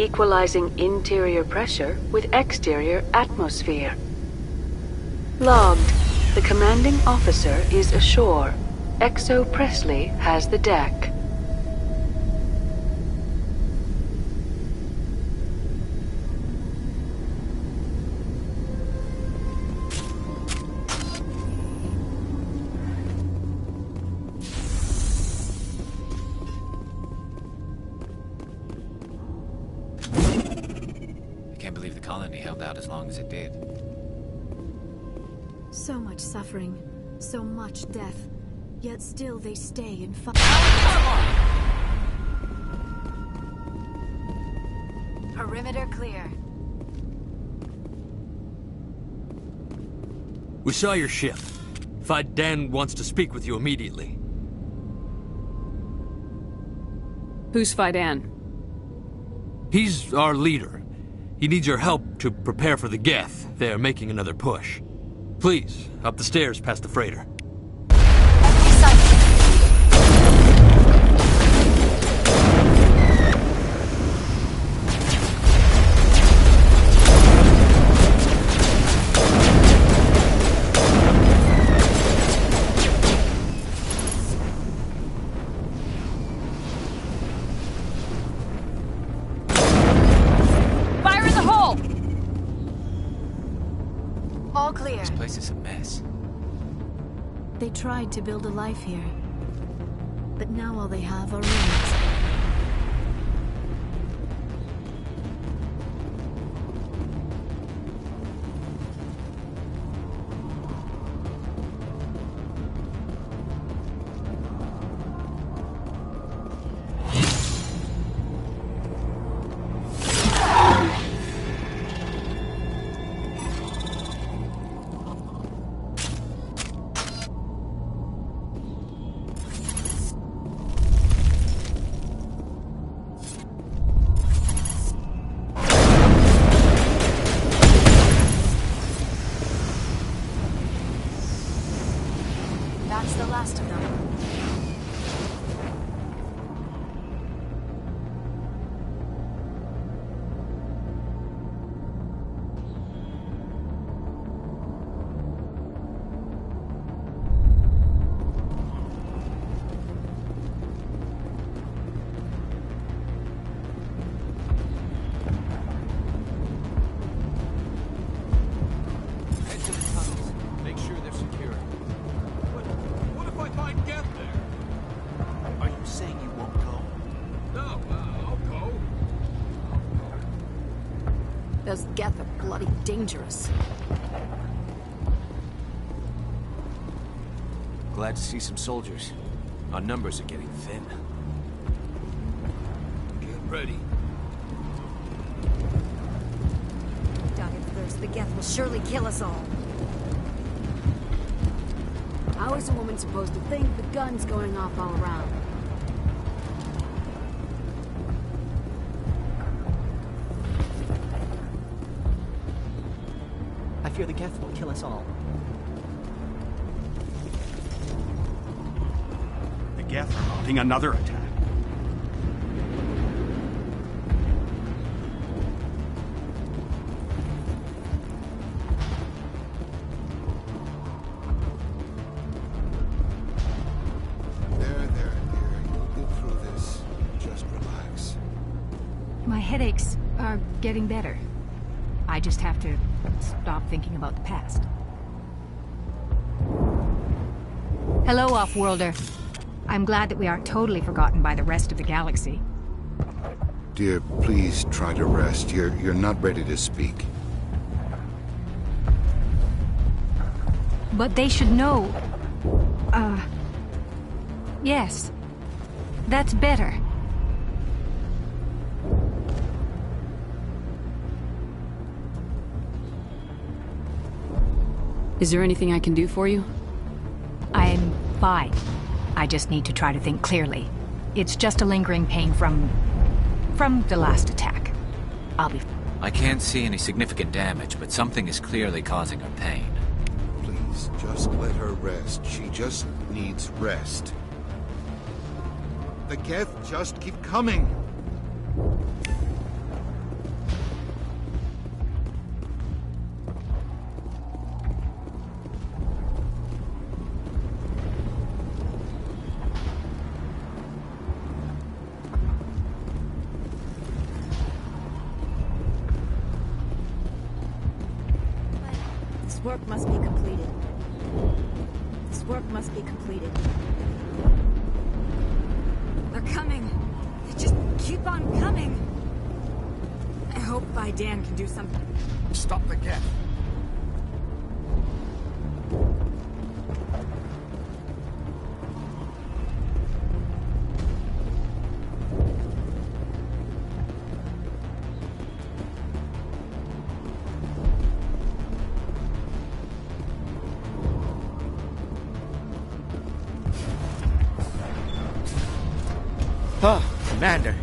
equalizing interior pressure with exterior atmosphere. Logged. The commanding officer is ashore. Exo Presley has the deck. Held out as long as it did. So much suffering, so much death, yet still they stay and fight. Perimeter clear. We saw your ship. Faidan wants to speak with you immediately. Who's Faidan? He's our leader. He needs your help to prepare for the Geth. They are making another push. Please, up the stairs past the freighter. All clear. This place is a mess. They tried to build a life here, but now all they have are ruins. That's the last of them. Head to the tunnels. Make sure they're secure. What if I find Geth there? Are you saying you won't go? No, I'll go. Those Geth are bloody dangerous. Glad to see some soldiers. Our numbers are getting thin. Get ready. Die of thirst. The Geth will surely kill us all. How is a woman supposed to think with guns going off all around? I fear the Geth will kill us all. The Geth are mounting another attack. There, dear. You'll get through this. Just relax. My headaches are getting better. I just have to stop thinking about the past. Hello, Offworlder. I'm glad that we aren't totally forgotten by the rest of the galaxy. Dear, please try to rest. You're not ready to speak. But they should know... Yes. That's better. Is there anything I can do for you? I'm fine. I just need to try to think clearly. It's just a lingering pain from the last attack. I'll be... I can't see any significant damage, but something is clearly causing her pain. Please, just let her rest. She just needs rest. The Geth just keep coming. work must be completed. This work must be completed. They're coming. They just keep on coming. I hope Vidan can do something. Stop the geth. Oh, Commander.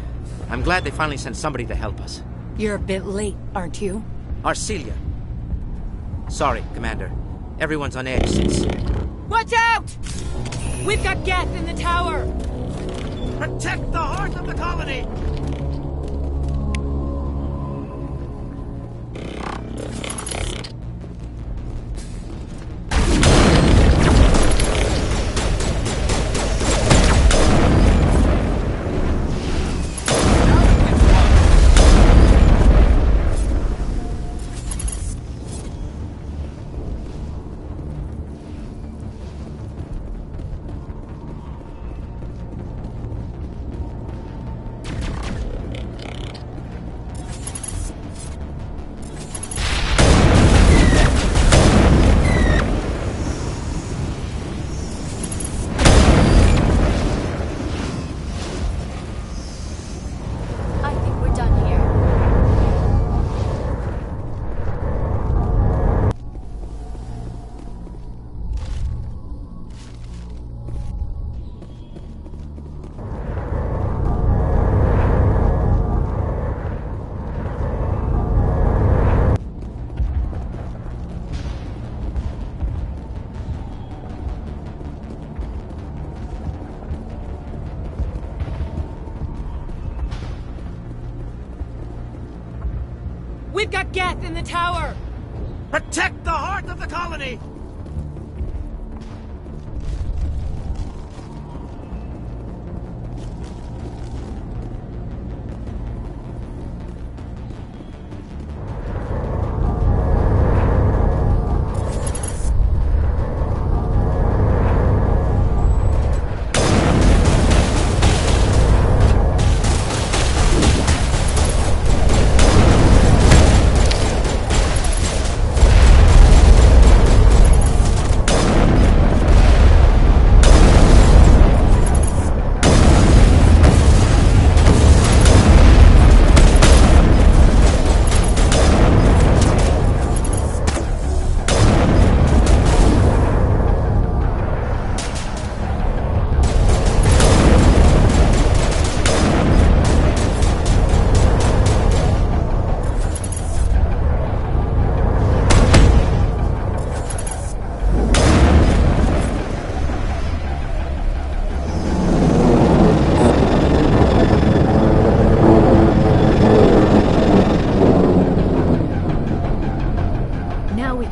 I'm glad they finally sent somebody to help us. You're a bit late, aren't you? Arcelia. Sorry, Commander. Everyone's on edge since... Watch out! We've got Geth in the tower! Protect the heart of the colony! We've got Geth in the tower! Protect the heart of the colony!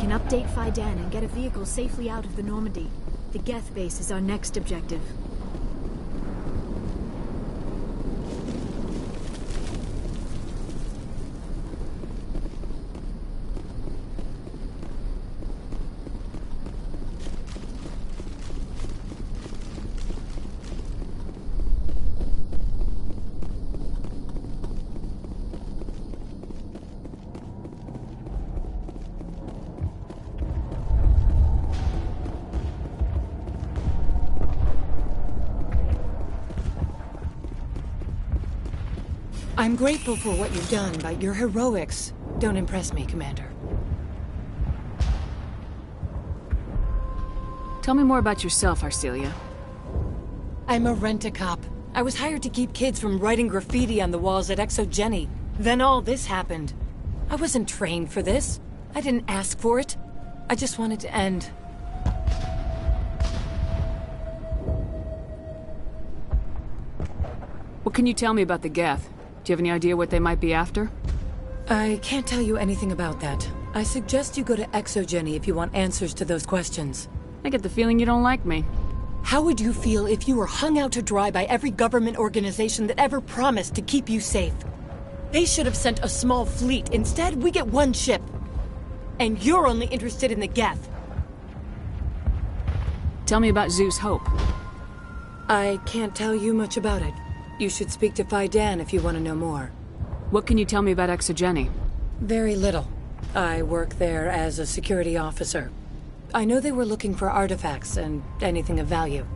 Update Vidan and get a vehicle safely out of the Normandy. The Geth base is our next objective. I'm grateful for what you've done, but your heroics don't impress me, Commander. Tell me more about yourself, Arcelia. I'm a rent-a-cop. I was hired to keep kids from writing graffiti on the walls at Exogeny. Then all this happened. I wasn't trained for this. I didn't ask for it. I just wanted to end. What can you tell me about the Geth? Do you have any idea what they might be after? I can't tell you anything about that. I suggest you go to Exogeny if you want answers to those questions. I get the feeling you don't like me. How would you feel if you were hung out to dry by every government organization that ever promised to keep you safe? They should have sent a small fleet. Instead, we get one ship. And you're only interested in the Geth. Tell me about Zeus Hope. I can't tell you much about it. You should speak to Faidan if you want to know more. What can you tell me about Exogeny? Very little. I work there as a security officer. I know they were looking for artifacts and anything of value.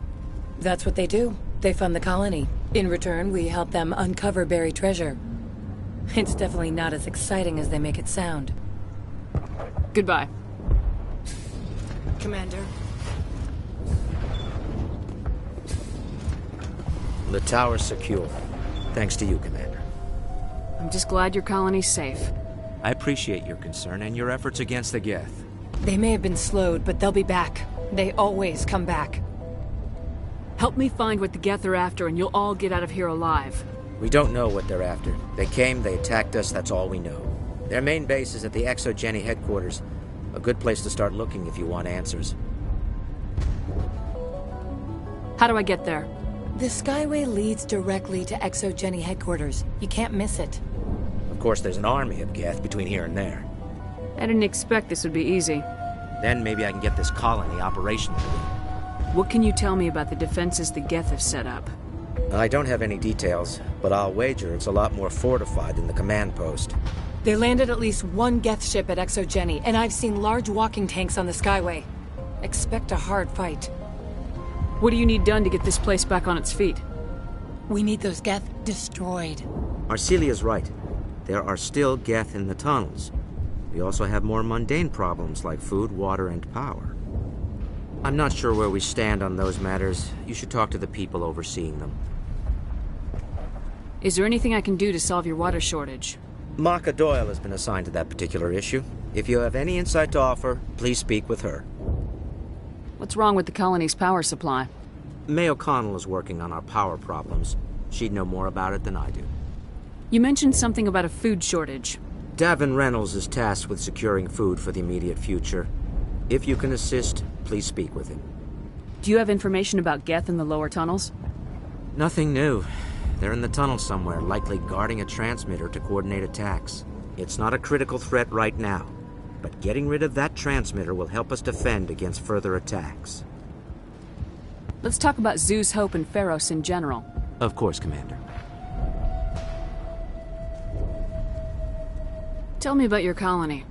That's what they do. They fund the colony. In return, we help them uncover buried treasure. It's definitely not as exciting as they make it sound. Goodbye. Commander. The tower's secure. Thanks to you, Commander. I'm just glad your colony's safe. I appreciate your concern and your efforts against the Geth. They may have been slowed, but they'll be back. They always come back. Help me find what the Geth are after, and you'll all get out of here alive. We don't know what they're after. They came, they attacked us, that's all we know. Their main base is at the Exogeny headquarters. A good place to start looking if you want answers. How do I get there? The Skyway leads directly to Exogeny headquarters. You can't miss it. Of course, there's an army of Geth between here and there. I didn't expect this would be easy. Then maybe I can get this colony operational. What can you tell me about the defenses the Geth have set up? I don't have any details, but I'll wager it's a lot more fortified than the command post. They landed at least one Geth ship at Exogeny, and I've seen large walking tanks on the Skyway. Expect a hard fight. What do you need done to get this place back on its feet? We need those Geth destroyed. Arcelia's right. There are still Geth in the tunnels. We also have more mundane problems like food, water, and power. I'm not sure where we stand on those matters. You should talk to the people overseeing them. Is there anything I can do to solve your water shortage? Maka Doyle has been assigned to that particular issue. If you have any insight to offer, please speak with her. What's wrong with the colony's power supply? May O'Connell is working on our power problems. She'd know more about it than I do. You mentioned something about a food shortage. Davin Reynolds is tasked with securing food for the immediate future. If you can assist, please speak with him. Do you have information about Geth in the lower tunnels? Nothing new. They're in the tunnel somewhere, likely guarding a transmitter to coordinate attacks. It's not a critical threat right now, but getting rid of that transmitter will help us defend against further attacks. Let's talk about Zeus Hope and Pharos in general. Of course, Commander. Tell me about your colony.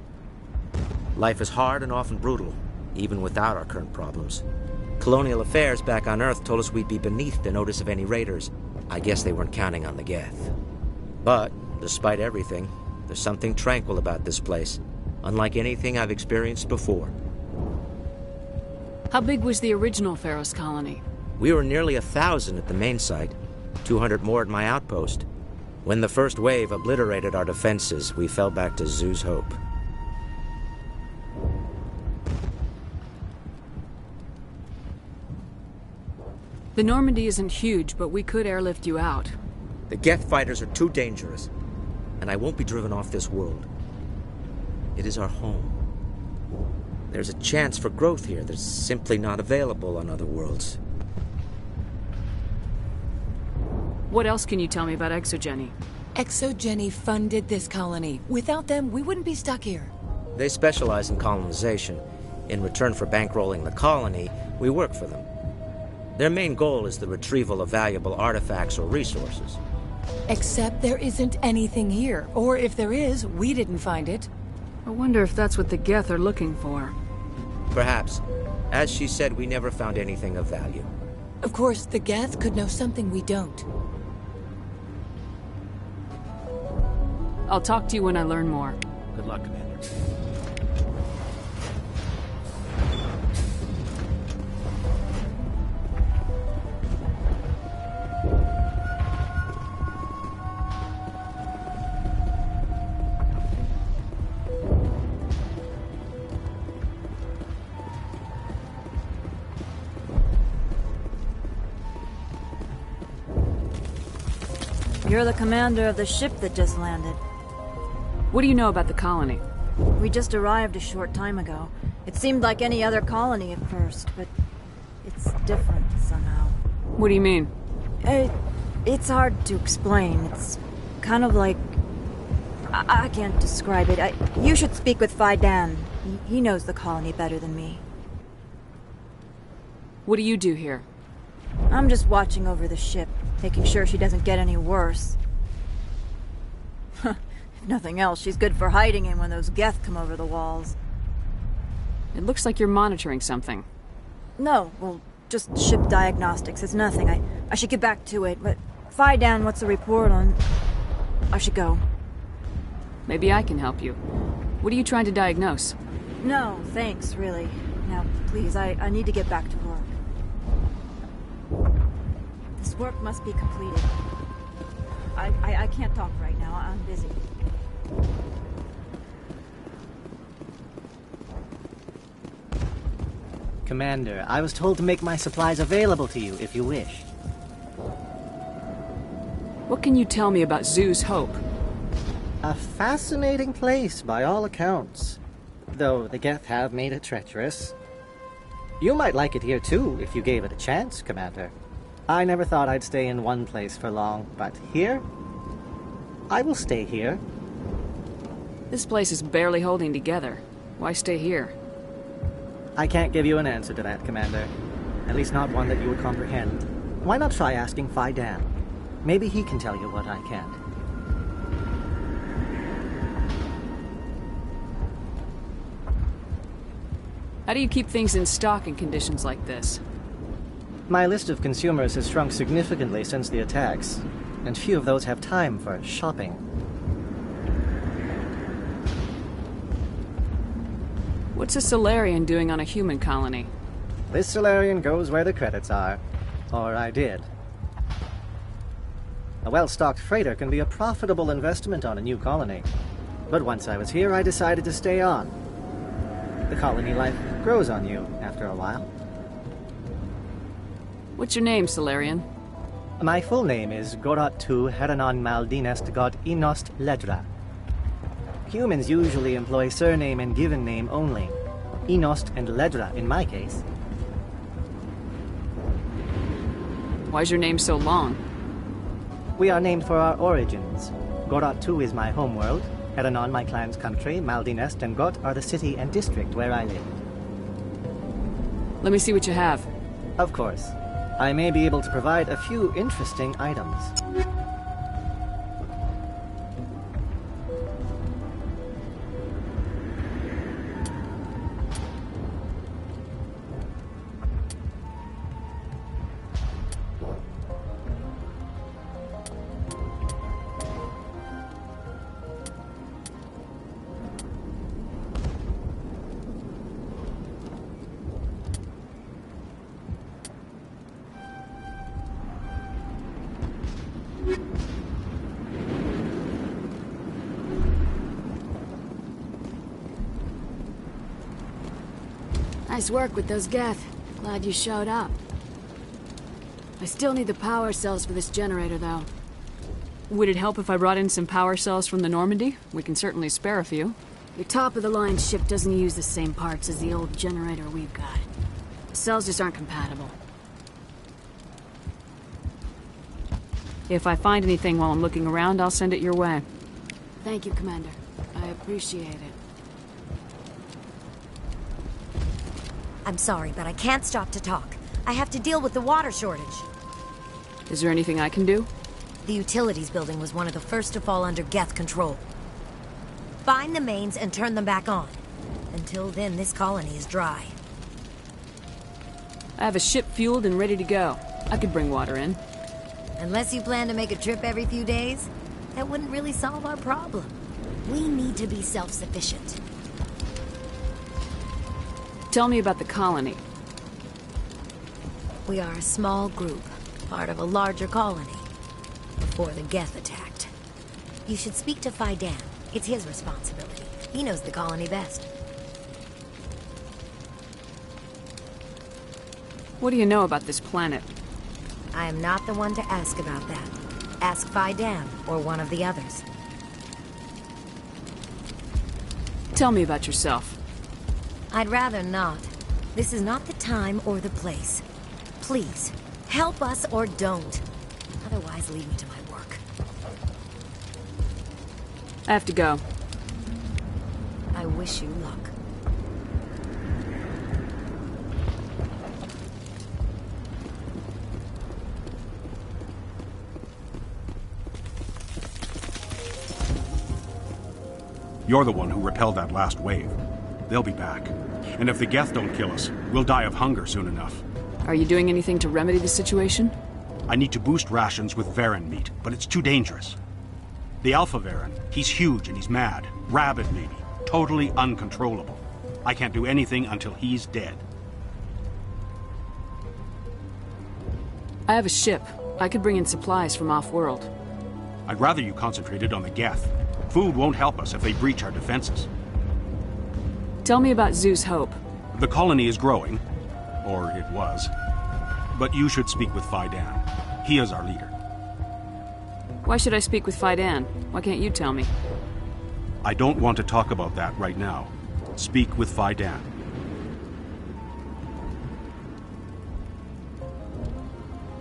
Life is hard and often brutal, even without our current problems. Colonial affairs back on Earth told us we'd be beneath the notice of any raiders. I guess they weren't counting on the Geth. But, despite everything, there's something tranquil about this place, unlike anything I've experienced before. How big was the original Pharos colony? We were nearly 1,000 at the main site, 200 more at my outpost. When the first wave obliterated our defenses, we fell back to Zeus Hope. The Normandy isn't huge, but we could airlift you out. The Geth fighters are too dangerous, and I won't be driven off this world. It is our home. There's a chance for growth here that's simply not available on other worlds. What else can you tell me about Exogeny? Exogeny funded this colony. Without them, we wouldn't be stuck here. They specialize in colonization. In return for bankrolling the colony, we work for them. Their main goal is the retrieval of valuable artifacts or resources. Except there isn't anything here. Or if there is, we didn't find it. I wonder if that's what the Geth are looking for. Perhaps. As she said, we never found anything of value. Of course, the Geth could know something we don't. I'll talk to you when I learn more. Good luck, Commander. You're the commander of the ship that just landed. What do you know about the colony? We just arrived a short time ago. It seemed like any other colony at first, but it's different somehow. What do you mean? It's hard to explain. It's kind of like... I can't describe it. You should speak with Faidan. He knows the colony better than me. What do you do here? I'm just watching over the ship, making sure she doesn't get any worse. If nothing else, she's good for hiding in when those Geth come over the walls. It looks like you're monitoring something. No, well, just ship diagnostics. It's nothing. I should get back to it, but Faidan, what's the report on... I should go. Maybe I can help you. What are you trying to diagnose? No, thanks, really. Now, please, I need to get back to work. This work must be completed. I can't talk right now. I'm busy. Commander, I was told to make my supplies available to you if you wish. What can you tell me about Zoo's Hope? A fascinating place by all accounts. Though the Geth have made it treacherous. You might like it here too, if you gave it a chance, Commander. I never thought I'd stay in one place for long, but here? I will stay here. This place is barely holding together. Why stay here? I can't give you an answer to that, Commander. At least not one that you would comprehend. Why not try asking Faidan? Maybe he can tell you what I can't. How do you keep things in stock in conditions like this? My list of consumers has shrunk significantly since the attacks, and few of those have time for shopping. What's a Solarian doing on a human colony? This Solarian goes where the credits are. Or I did. A well-stocked freighter can be a profitable investment on a new colony. But once I was here, I decided to stay on. The colony life grows on you after a while. What's your name, Solarian? My full name is Gorat-tu Heranon Maldinest God Inost Ledra. Humans usually employ surname and given name only. Inost and Ledra in my case. Why's your name so long? We are named for our origins. Gorat-tu is my homeworld, Heranon my clan's country, Maldinest and Got are the city and district where I live. Let me see what you have. Of course. I may be able to provide a few interesting items. Nice work with those Geth. Glad you showed up. I still need the power cells for this generator, though. Would it help if I brought in some power cells from the Normandy? We can certainly spare a few. Your top-of-the-line ship doesn't use the same parts as the old generator we've got. The cells just aren't compatible. If I find anything while I'm looking around, I'll send it your way. Thank you, Commander. I appreciate it. I'm sorry, but I can't stop to talk. I have to deal with the water shortage. Is there anything I can do? The utilities building was one of the first to fall under Geth control. Find the mains and turn them back on. Until then, this colony is dry. I have a ship fueled and ready to go. I could bring water in. Unless you plan to make a trip every few days, that wouldn't really solve our problem. We need to be self-sufficient. Tell me about the colony. We are a small group, part of a larger colony, before the Geth attacked. You should speak to Faidan. It's his responsibility. He knows the colony best. What do you know about this planet? I am not the one to ask about that. Ask Faidan, or one of the others. Tell me about yourself. I'd rather not. This is not the time or the place. Please, help us or don't. Otherwise, leave me to my work. I have to go. I wish you luck. You're the one who repelled that last wave. They'll be back. And if the Geth don't kill us, we'll die of hunger soon enough. Are you doing anything to remedy the situation? I need to boost rations with Varen meat, but it's too dangerous. The Alpha Varen, he's huge and he's mad. Rabid, maybe. Totally uncontrollable. I can't do anything until he's dead. I have a ship. I could bring in supplies from off-world. I'd rather you concentrated on the Geth. Food won't help us if they breach our defenses. Tell me about Zeus Hope. The colony is growing. Or it was. But you should speak with Faidan. He is our leader. Why should I speak with Faidan? Why can't you tell me? I don't want to talk about that right now. Speak with Faidan.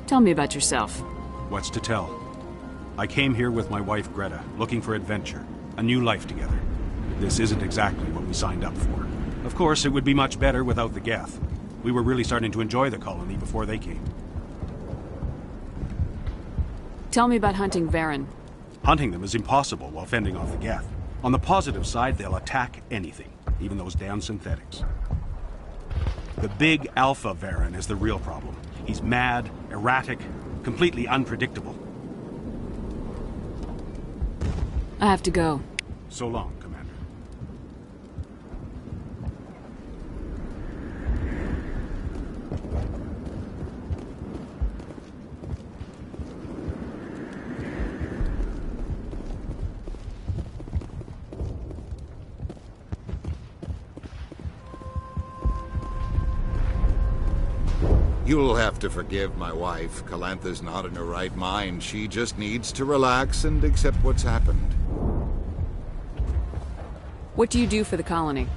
Tell me about yourself. What's to tell? I came here with my wife Greta, looking for adventure, a new life together. This isn't exactly what we signed up for. Of course, it would be much better without the Geth. We were really starting to enjoy the colony before they came. Tell me about hunting Varen. Hunting them is impossible while fending off the Geth. On the positive side, they'll attack anything, even those damn synthetics. The big Alpha Varen is the real problem. He's mad, erratic, completely unpredictable. I have to go. So long, Commander. You'll have to forgive my wife. Calantha's not in her right mind. She just needs to relax and accept what's happened. What do you do for the colony?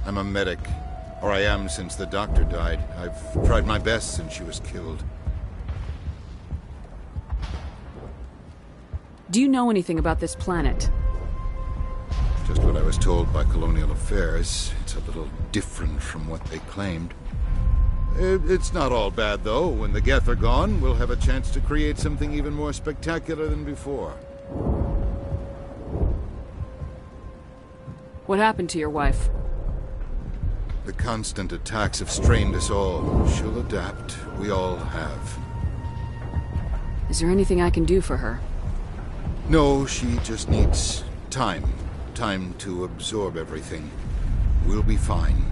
I'm a medic. Or I am since the doctor died. I've tried my best since she was killed. Do you know anything about this planet? Just what I was told by Colonial Affairs. It's a little different from what they claimed. It's not all bad, though. When the Geth are gone, we'll have a chance to create something even more spectacular than before. What happened to your wife? The constant attacks have strained us all. She'll adapt. We all have. Is there anything I can do for her? No, she just needs time. Time to absorb everything. We'll be fine.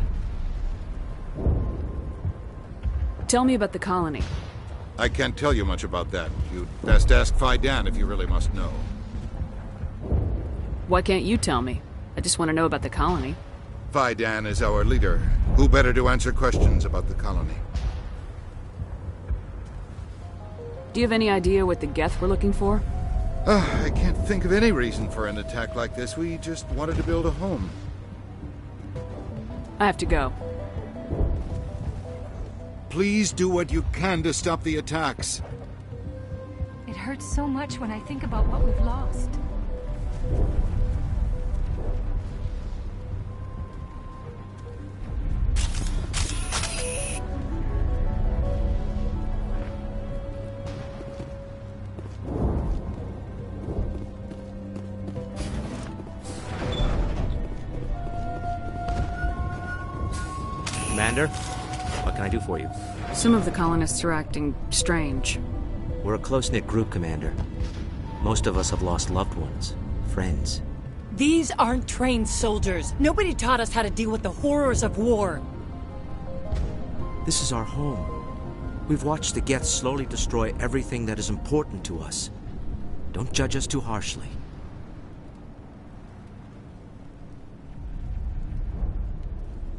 Tell me about the colony. I can't tell you much about that. You'd best ask Faidan if you really must know. Why can't you tell me? I just want to know about the colony. Faidan is our leader. Who better to answer questions about the colony? Do you have any idea what the Geth were looking for? I can't think of any reason for an attack like this. We just wanted to build a home. I have to go. Please do what you can to stop the attacks. It hurts so much when I think about what we've lost. Commander, what can I do for you? Some of the colonists are acting strange. We're a close-knit group, Commander. Most of us have lost loved ones, friends. These aren't trained soldiers. Nobody taught us how to deal with the horrors of war. This is our home. We've watched the Geth slowly destroy everything that is important to us. Don't judge us too harshly.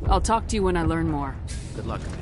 I'll talk to you when I learn more. Good luck, Commander.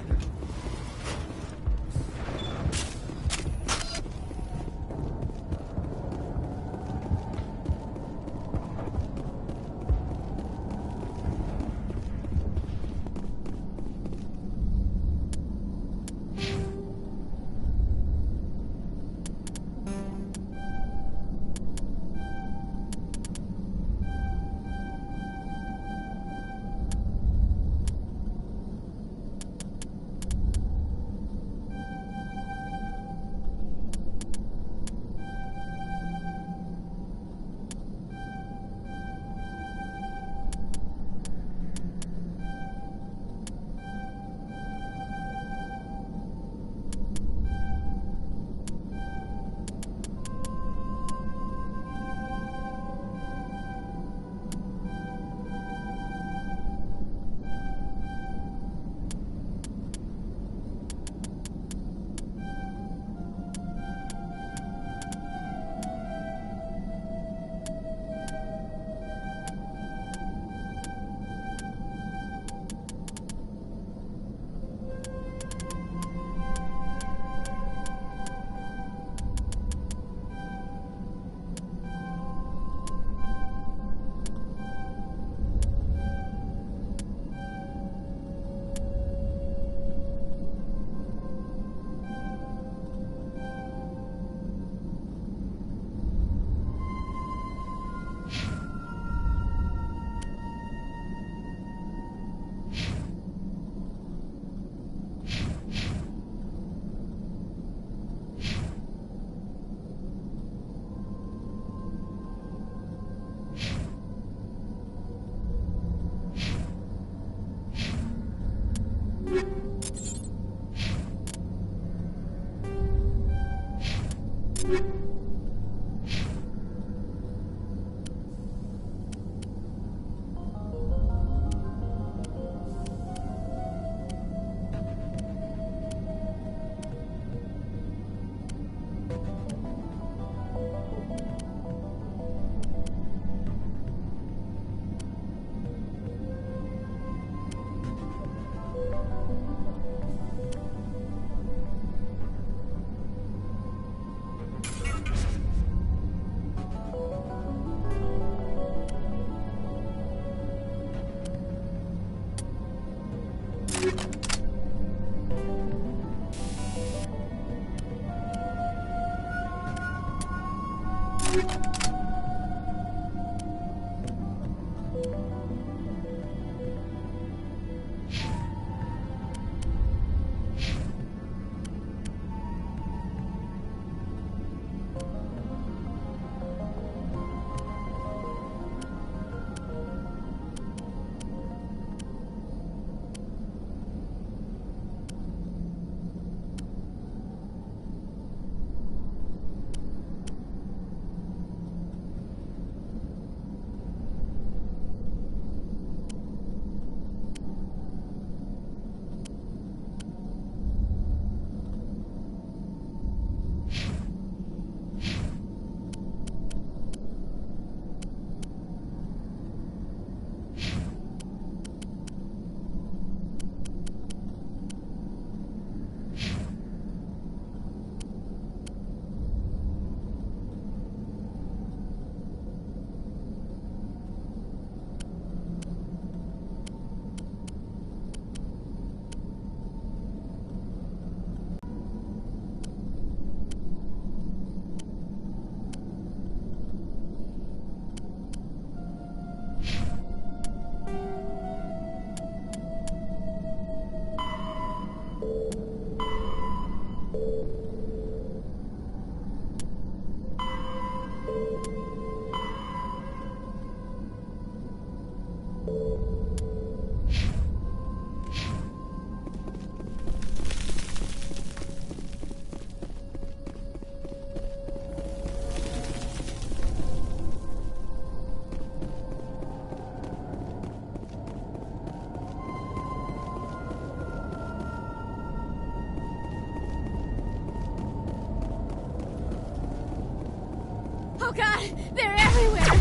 Oh god, they're everywhere!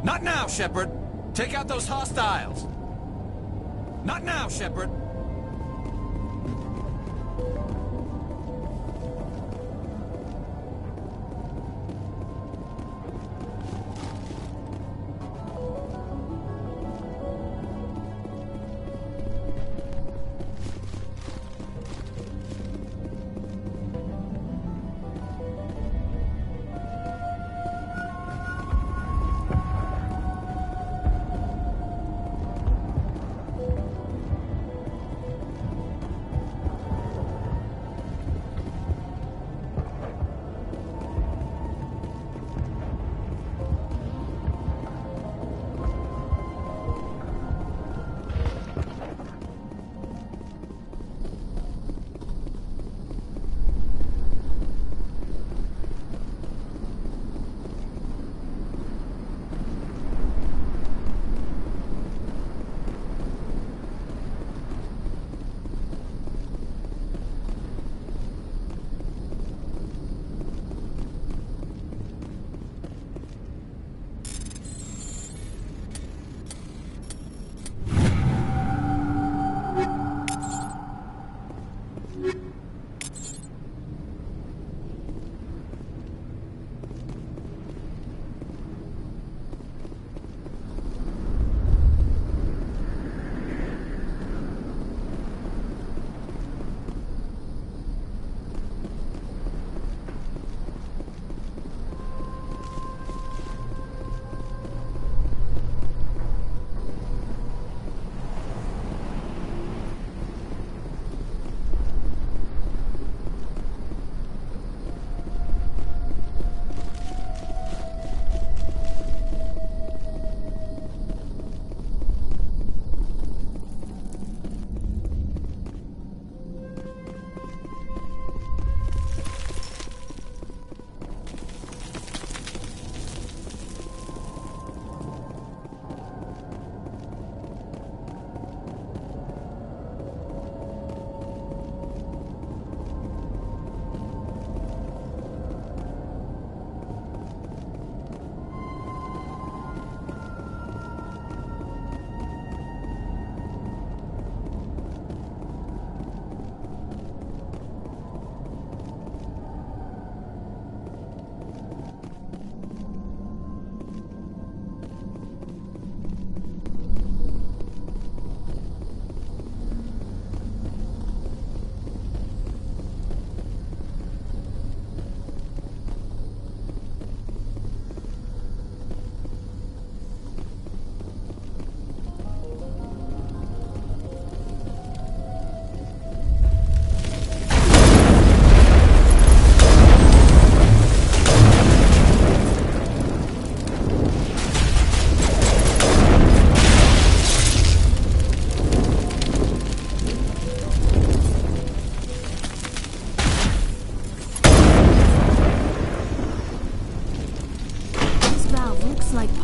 Not now, Shepard! Take out those hostiles! Not now, Shepard!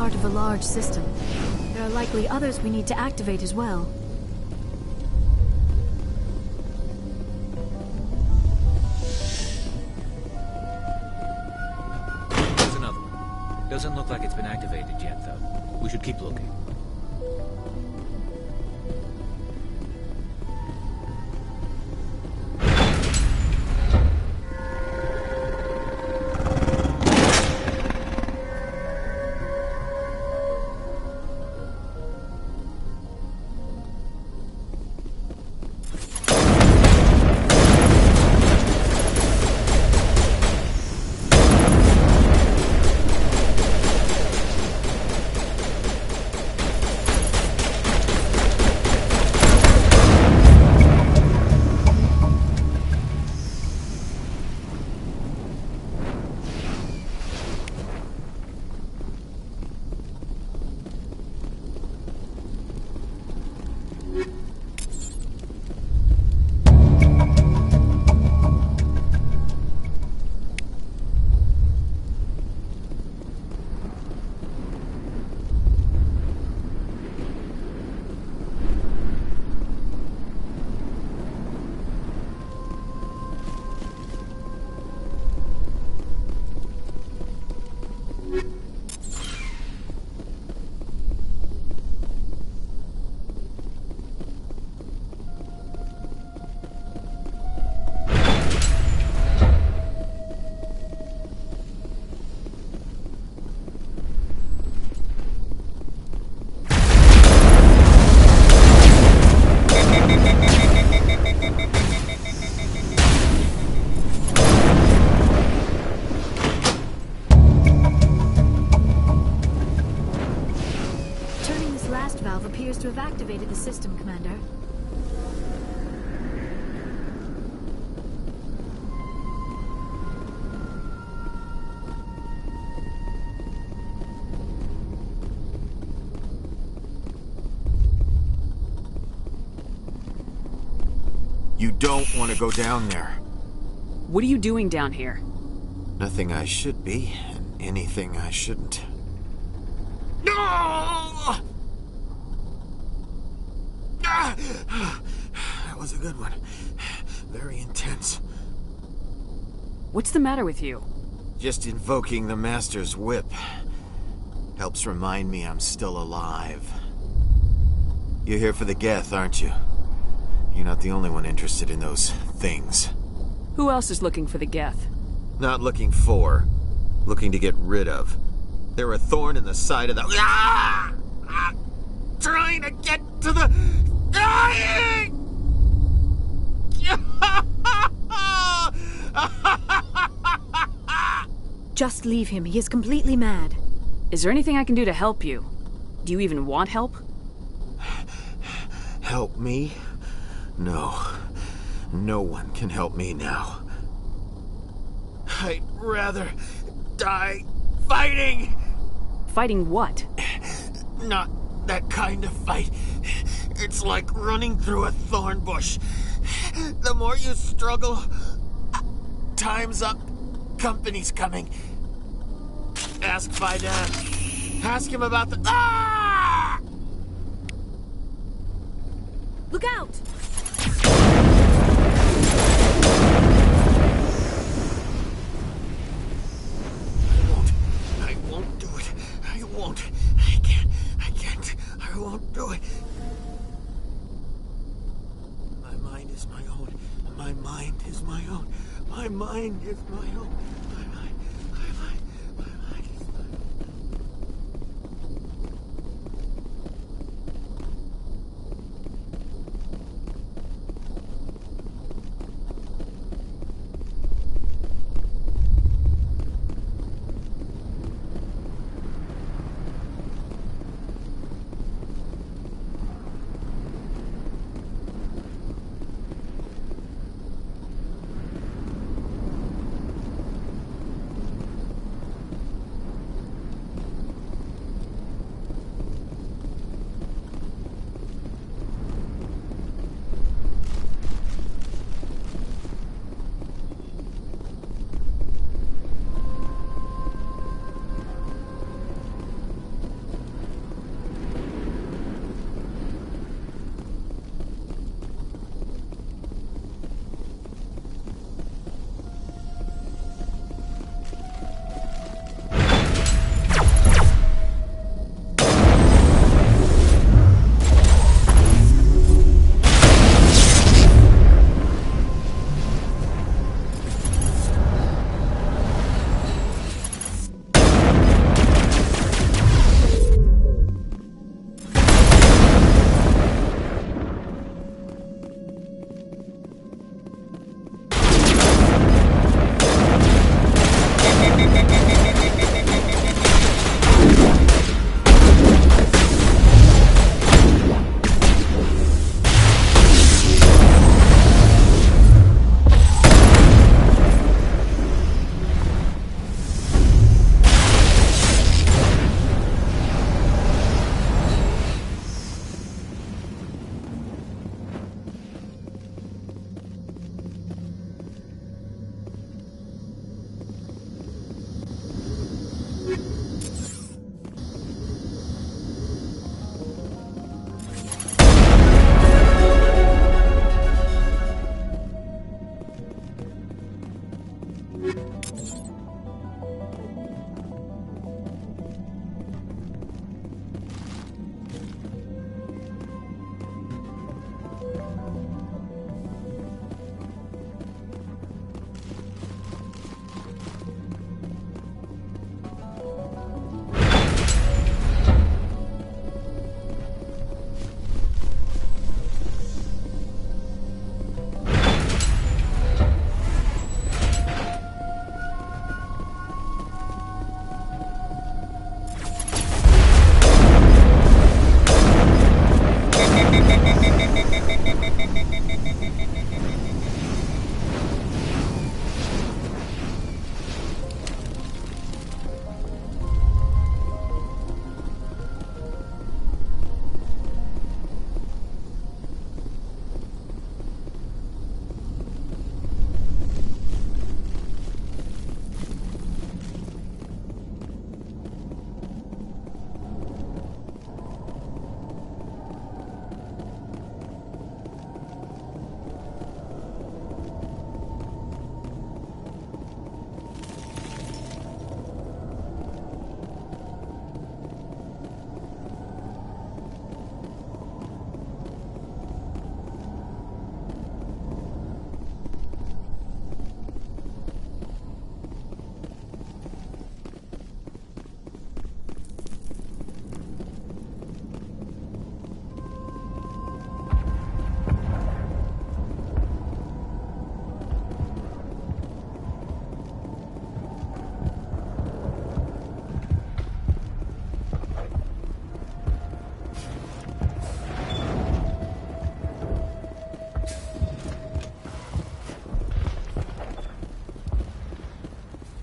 part of a large system. There are likely others we need to activate as well. There's another one. Doesn't look like it's been activated yet, though. We should keep looking. To have activated the system, Commander. You don't want to go down there. What are you doing down here? Nothing I should be, and anything I shouldn't. No! That was a good one. Very intense. What's the matter with you? Just invoking the Master's whip. Helps remind me I'm still alive. You're here for the Geth, aren't you? You're not the only one interested in those things. Who else is looking for the Geth? Not looking for. Looking to get rid of. They're a thorn in the side of the... Trying to get to the... Dying! Just leave him. He is completely mad. Is there anything I can do to help you? Do you even want help? Help me? No. No one can help me now. I'd rather die fighting! Fighting what? Not that kind of fight. It's like running through a thorn bush. The more you struggle, time's up. Company's coming. Ask Faidan. Ask him about the... Ah! Look out! I won't do it. I won't. I can't. I won't do it. My mind is my own. My mind is my own. My mind is my own. My mind is my own.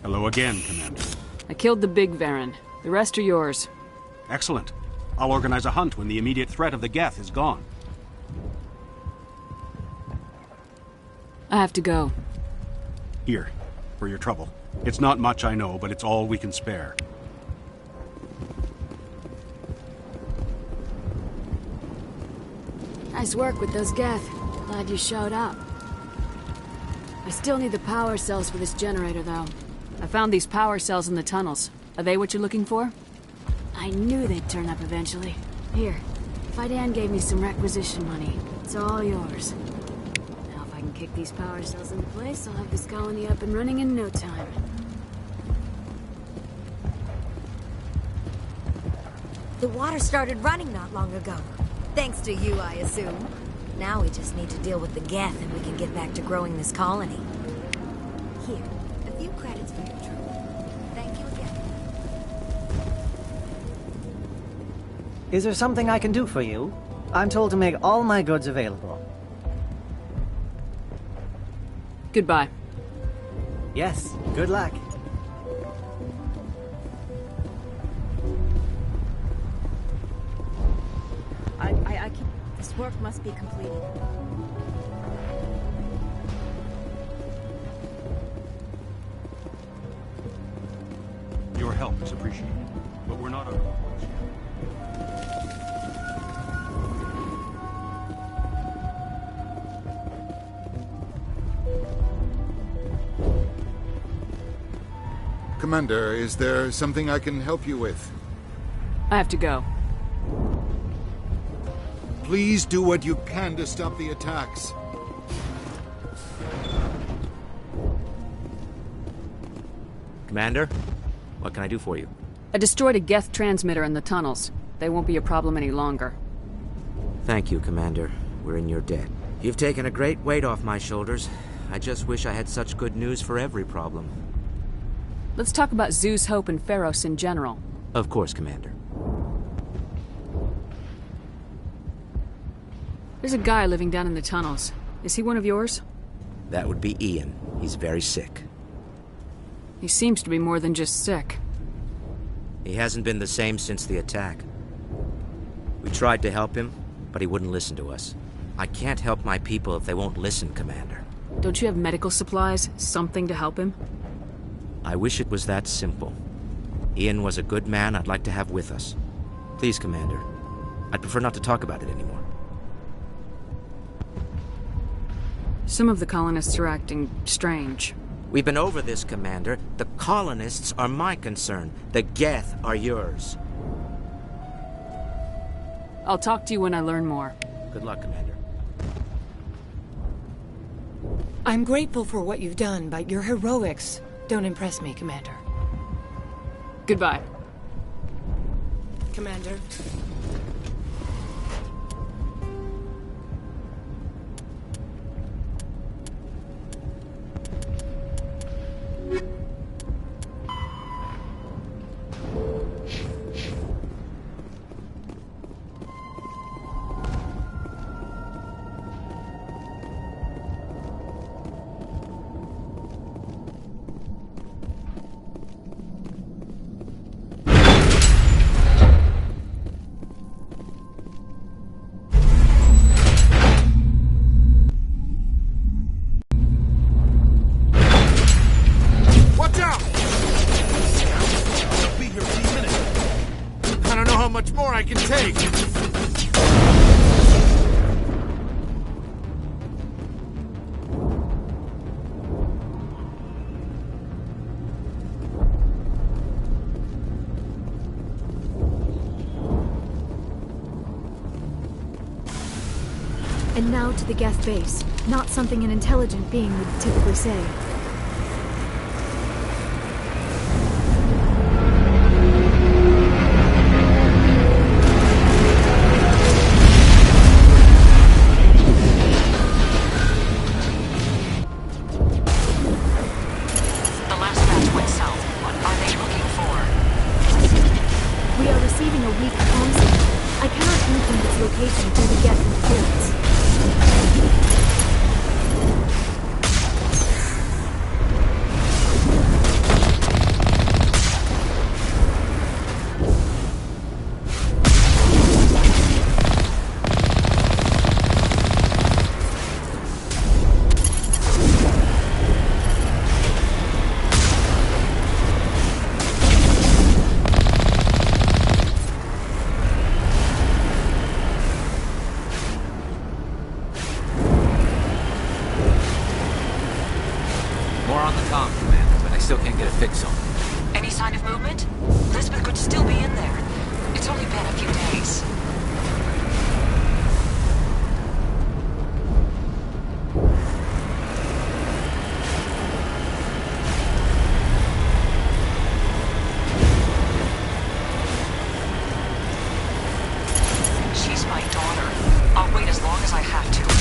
Hello again, Commander. I killed the big Varen. The rest are yours. Excellent. I'll organize a hunt when the immediate threat of the Geth is gone. I have to go. Here, for your trouble. It's not much, I know, but it's all we can spare. Nice work with those Geth. Glad you showed up. I still need the power cells for this generator, though. I found these power cells in the tunnels. Are they what you're looking for? I knew they'd turn up eventually. Here, Faidan gave me some requisition money. It's all yours. Now if I can kick these power cells into place, I'll have this colony up and running in no time. The water started running not long ago. Thanks to you, I assume. Now we just need to deal with the Geth and we can get back to growing this colony. Here, a few credits for your trouble. Thank you again. Is there something I can do for you? I'm told to make all my goods available. Goodbye. Yes, good luck. This work must be completed. Your help is appreciated, but we're not on our ones yet. Commander, is there something I can help you with? I have to go. Please do what you can to stop the attacks. Commander, what can I do for you? I destroyed a Geth transmitter in the tunnels. They won't be a problem any longer. Thank you, Commander. We're in your debt. You've taken a great weight off my shoulders. I just wish I had such good news for every problem. Let's talk about Zeus, Hope, and Pharos in general. Of course, Commander. There's a guy living down in the tunnels. Is he one of yours? That would be Ian. He's very sick. He seems to be more than just sick. He hasn't been the same since the attack. We tried to help him, but he wouldn't listen to us. I can't help my people if they won't listen, Commander. Don't you have medical supplies? Something to help him? I wish it was that simple. Ian was a good man I'd like to have with us. Please, Commander. I'd prefer not to talk about it anymore. Some of the colonists are acting strange. We've been over this, Commander. The colonists are my concern. The Geth are yours. I'll talk to you when I learn more. Good luck, Commander. I'm grateful for what you've done, but your heroics don't impress me, Commander. Goodbye. Commander. I can take. And now to the Geth base. Not something an intelligent being would typically say. More on the com, Commander, but I still can't get a fix on it. Any sign of movement? Lisbeth could still be in there. It's only been a few days. She's my daughter. I'll wait as long as I have to.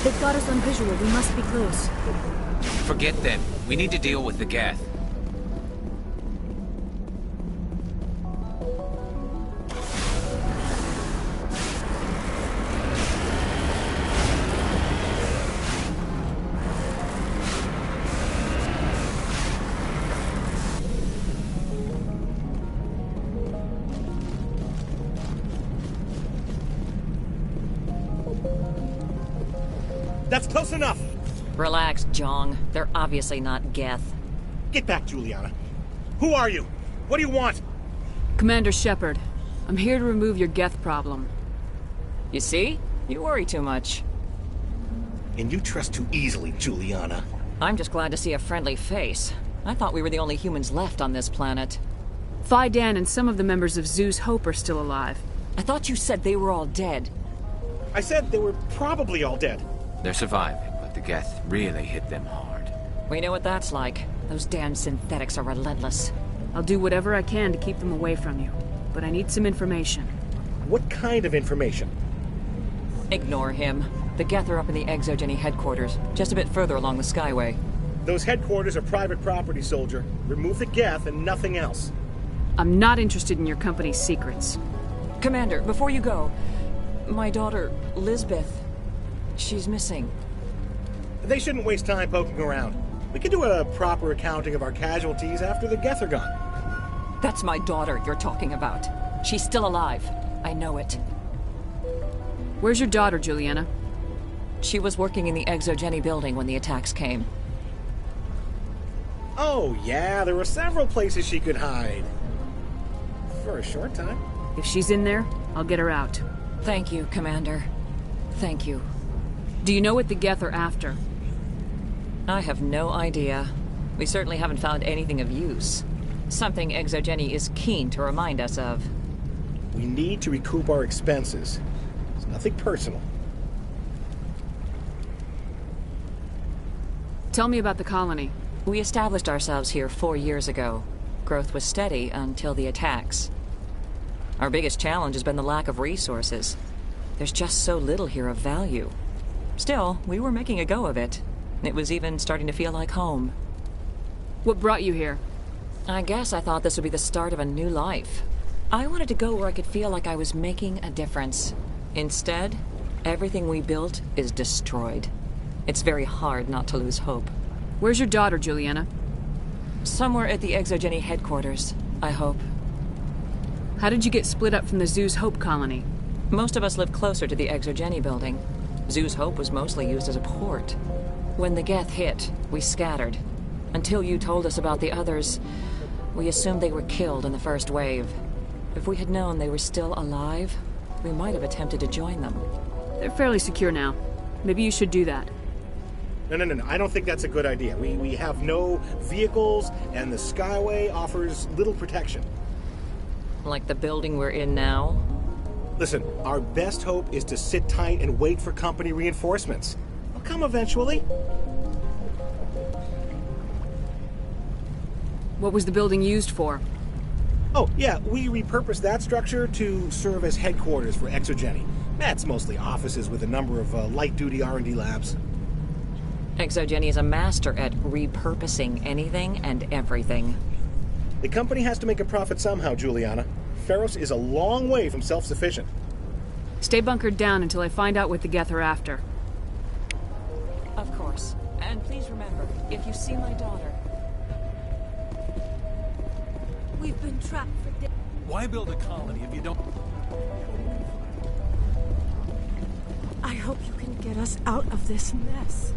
They've got us on visual. We must be close. Forget them. We need to deal with the Geth. That's close enough! Relax, Jong. They're obviously not Geth. Get back, Juliana. Who are you? What do you want? Commander Shepard, I'm here to remove your Geth problem. You see? You worry too much. And you trust too easily, Juliana. I'm just glad to see a friendly face. I thought we were the only humans left on this planet. Fai-Dan and some of the members of Zoo's Hope are still alive. I thought you said they were all dead. I said they were probably all dead. They're surviving, but the Geth really hit them hard. We know what that's like. Those damn synthetics are relentless. I'll do whatever I can to keep them away from you, but I need some information. What kind of information? Ignore him. The Geth are up in the Exogeny headquarters, just a bit further along the Skyway. Those headquarters are private property, soldier. Remove the Geth and nothing else. I'm not interested in your company's secrets. Commander, before you go, my daughter, Lisbeth, she's missing. They shouldn't waste time poking around. We can do a proper accounting of our casualties after the Geth are gone. That's my daughter you're talking about. She's still alive. I know it. Where's your daughter, Juliana? She was working in the Exogeny building when the attacks came. Oh, yeah, there were several places she could hide. For a short time. If she's in there, I'll get her out. Thank you, Commander. Thank you. Do you know what the Geth are after? I have no idea. We certainly haven't found anything of use. Something Exogeny is keen to remind us of. We need to recoup our expenses. It's nothing personal. Tell me about the colony. We established ourselves here 4 years ago. Growth was steady until the attacks. Our biggest challenge has been the lack of resources. There's just so little here of value. Still, we were making a go of it. It was even starting to feel like home. What brought you here? I guess I thought this would be the start of a new life. I wanted to go where I could feel like I was making a difference. Instead, everything we built is destroyed. It's very hard not to lose hope. Where's your daughter, Juliana? Somewhere at the Exogeny headquarters, I hope. How did you get split up from the Zoo's Hope colony? Most of us live closer to the Exogeny building. Zoo's Hope was mostly used as a port. When the Geth hit, we scattered. Until you told us about the others, we assumed they were killed in the first wave. If we had known they were still alive, we might have attempted to join them. They're fairly secure now. Maybe you should do that. No. I don't think that's a good idea. We have no vehicles, and the Skyway offers little protection. Like the building we're in now? Listen, our best hope is to sit tight and wait for company reinforcements. They'll come eventually. What was the building used for? Oh, yeah, we repurposed that structure to serve as headquarters for Exogeny. That's mostly offices with a number of light-duty R&D labs. Exogeny is a master at repurposing anything and everything. The company has to make a profit somehow, Juliana. Feros is a long way from self-sufficient. Stay bunkered down until I find out what the Geth are after. Of course. And please remember, if you see my daughter... We've been trapped for days. Why build a colony if you don't... I hope you can get us out of this mess.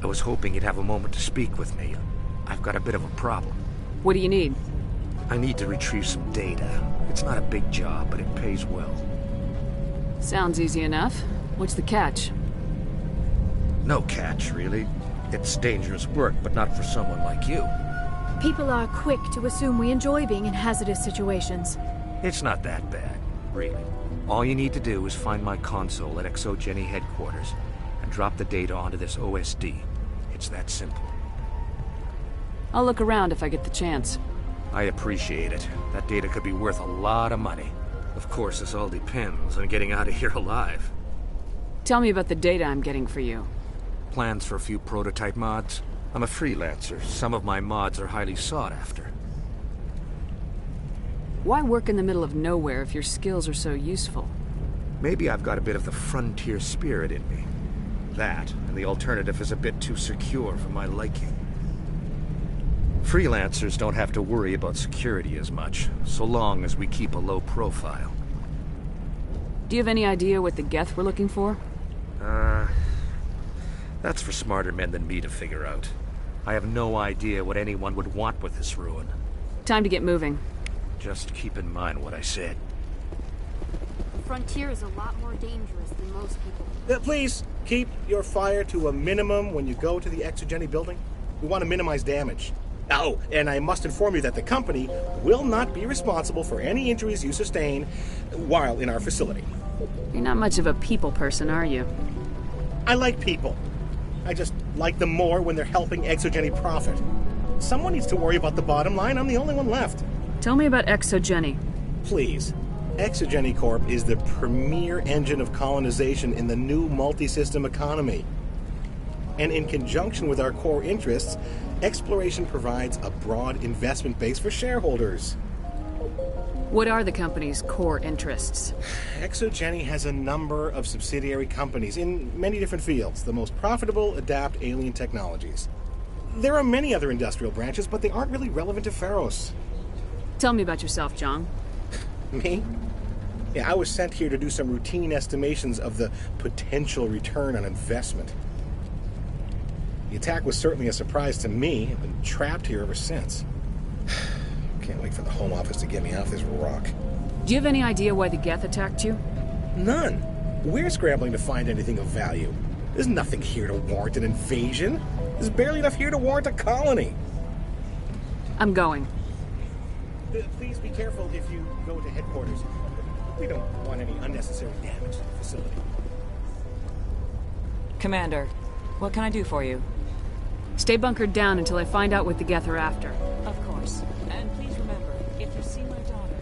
I was hoping you'd have a moment to speak with me. I've got a bit of a problem. What do you need? I need to retrieve some data. It's not a big job, but it pays well. Sounds easy enough. What's the catch? No catch, really. It's dangerous work, but not for someone like you. People are quick to assume we enjoy being in hazardous situations. It's not that bad, really. All you need to do is find my console at Exogeny headquarters and drop the data onto this OSD. It's that simple. I'll look around if I get the chance. I appreciate it. That data could be worth a lot of money. Of course, this all depends on getting out of here alive. Tell me about the data I'm getting for you. Plans for a few prototype mods. I'm a freelancer. Some of my mods are highly sought after. Why work in the middle of nowhere if your skills are so useful? Maybe I've got a bit of the frontier spirit in me. That, and the alternative is a bit too secure for my liking. Freelancers don't have to worry about security as much, so long as we keep a low profile. Do you have any idea what the Geth were looking for? That's for smarter men than me to figure out. I have no idea what anyone would want with this ruin. Time to get moving. Just keep in mind what I said. The frontier is a lot more dangerous than most people. Please, keep your fire to a minimum when you go to the Exogeny building. We want to minimize damage. Oh, and I must inform you that the company will not be responsible for any injuries you sustain while in our facility. You're not much of a people person, are you? I like people. I just like them more when they're helping Exogeny profit. Someone needs to worry about the bottom line. I'm the only one left. Tell me about Exogeny. Please. Exogeny Corp is the premier engine of colonization in the new multi-system economy. And in conjunction with our core interests, exploration provides a broad investment base for shareholders. What are the company's core interests? Exogeny has a number of subsidiary companies in many different fields. The most profitable adapt alien technologies. There are many other industrial branches, but they aren't really relevant to Feros. Tell me about yourself, John. Me? Yeah, I was sent here to do some routine estimations of the potential return on investment. The attack was certainly a surprise to me. I've been trapped here ever since. Can't wait for the Home Office to get me off this rock. Do you have any idea why the Geth attacked you? None. We're scrambling to find anything of value. There's nothing here to warrant an invasion. There's barely enough here to warrant a colony. I'm going. Please be careful if you go to headquarters. We don't want any unnecessary damage to the facility. Commander, what can I do for you? Stay bunkered down until I find out what the Geth are after. Of course. And please remember, if you see my daughter...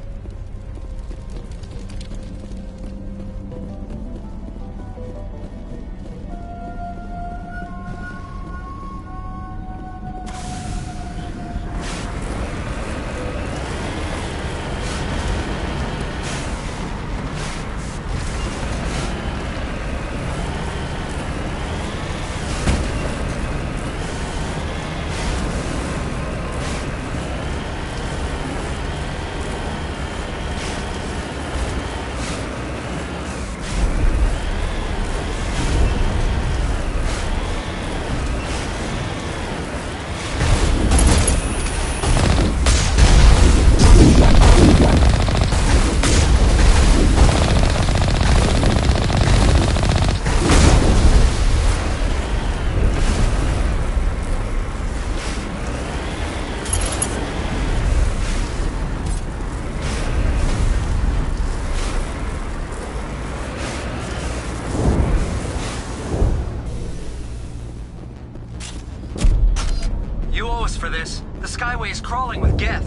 us for this. The Skyway is crawling with Geth.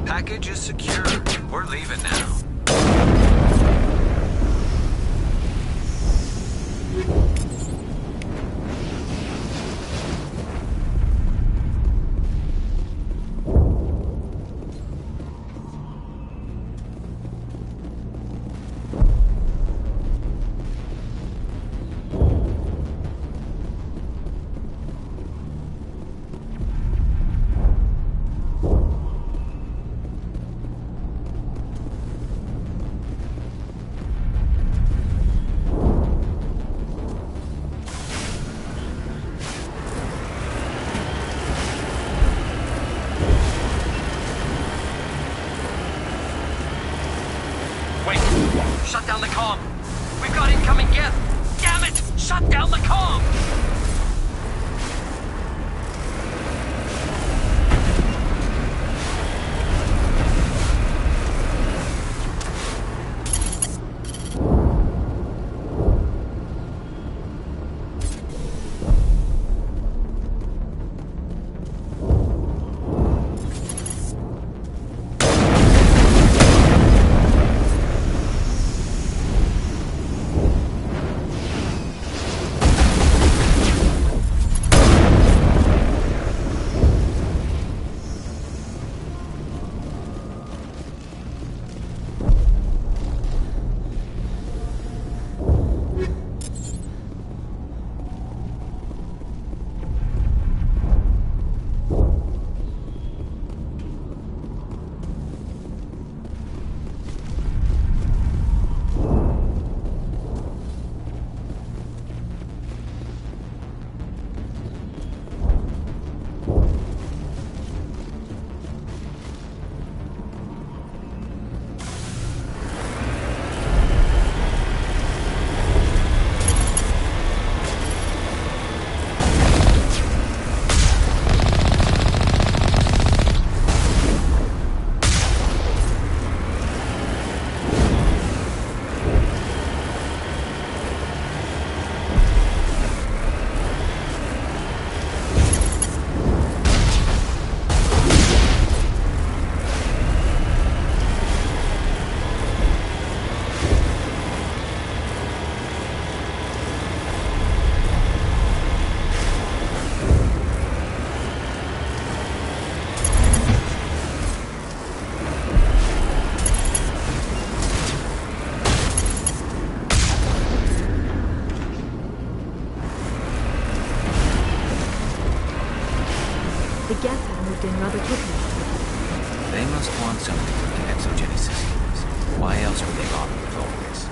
Package is secure. We're leaving now. Shut down the comm! We've got incoming Geth! Damn it! Shut down the comm! The Geth have moved in rather quickly. They must want something from the exogeny systems. Why else would they bother with all this?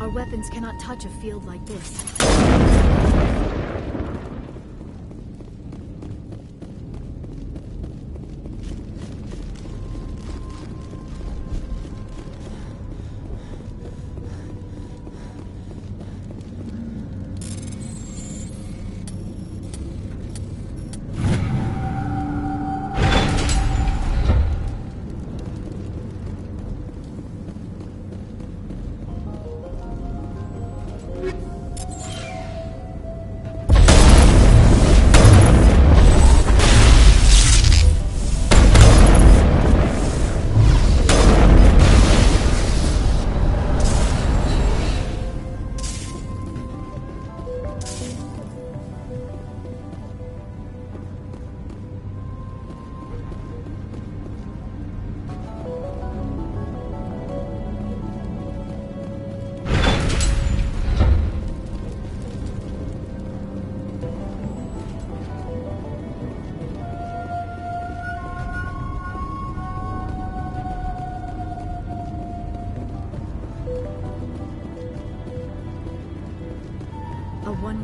Our weapons cannot touch a field like this.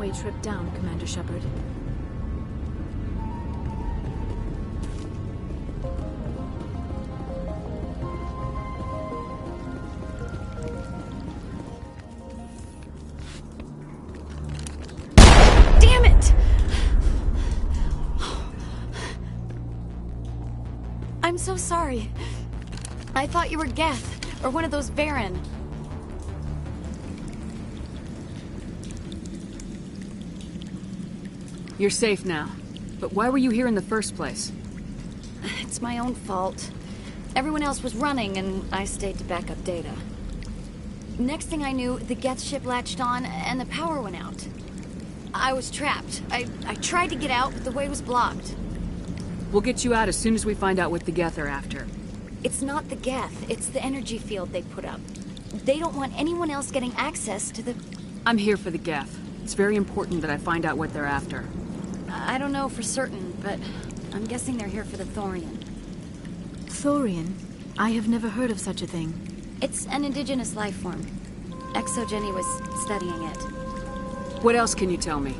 one-way trip down, Commander Shepard. Damn it! I'm so sorry. I thought you were Geth, or one of those Varen. You're safe now. But why were you here in the first place? It's my own fault. Everyone else was running, and I stayed to back up data. Next thing I knew, the Geth ship latched on, and the power went out. I was trapped. I tried to get out, but the way was blocked. We'll get you out as soon as we find out what the Geth are after. It's not the Geth, it's the energy field they put up. They don't want anyone else getting access to the... I'm here for the Geth. It's very important that I find out what they're after. I don't know for certain, but I'm guessing they're here for the Thorian. Thorian? I have never heard of such a thing. It's an indigenous life form. ExoGeni was studying it. What else can you tell me?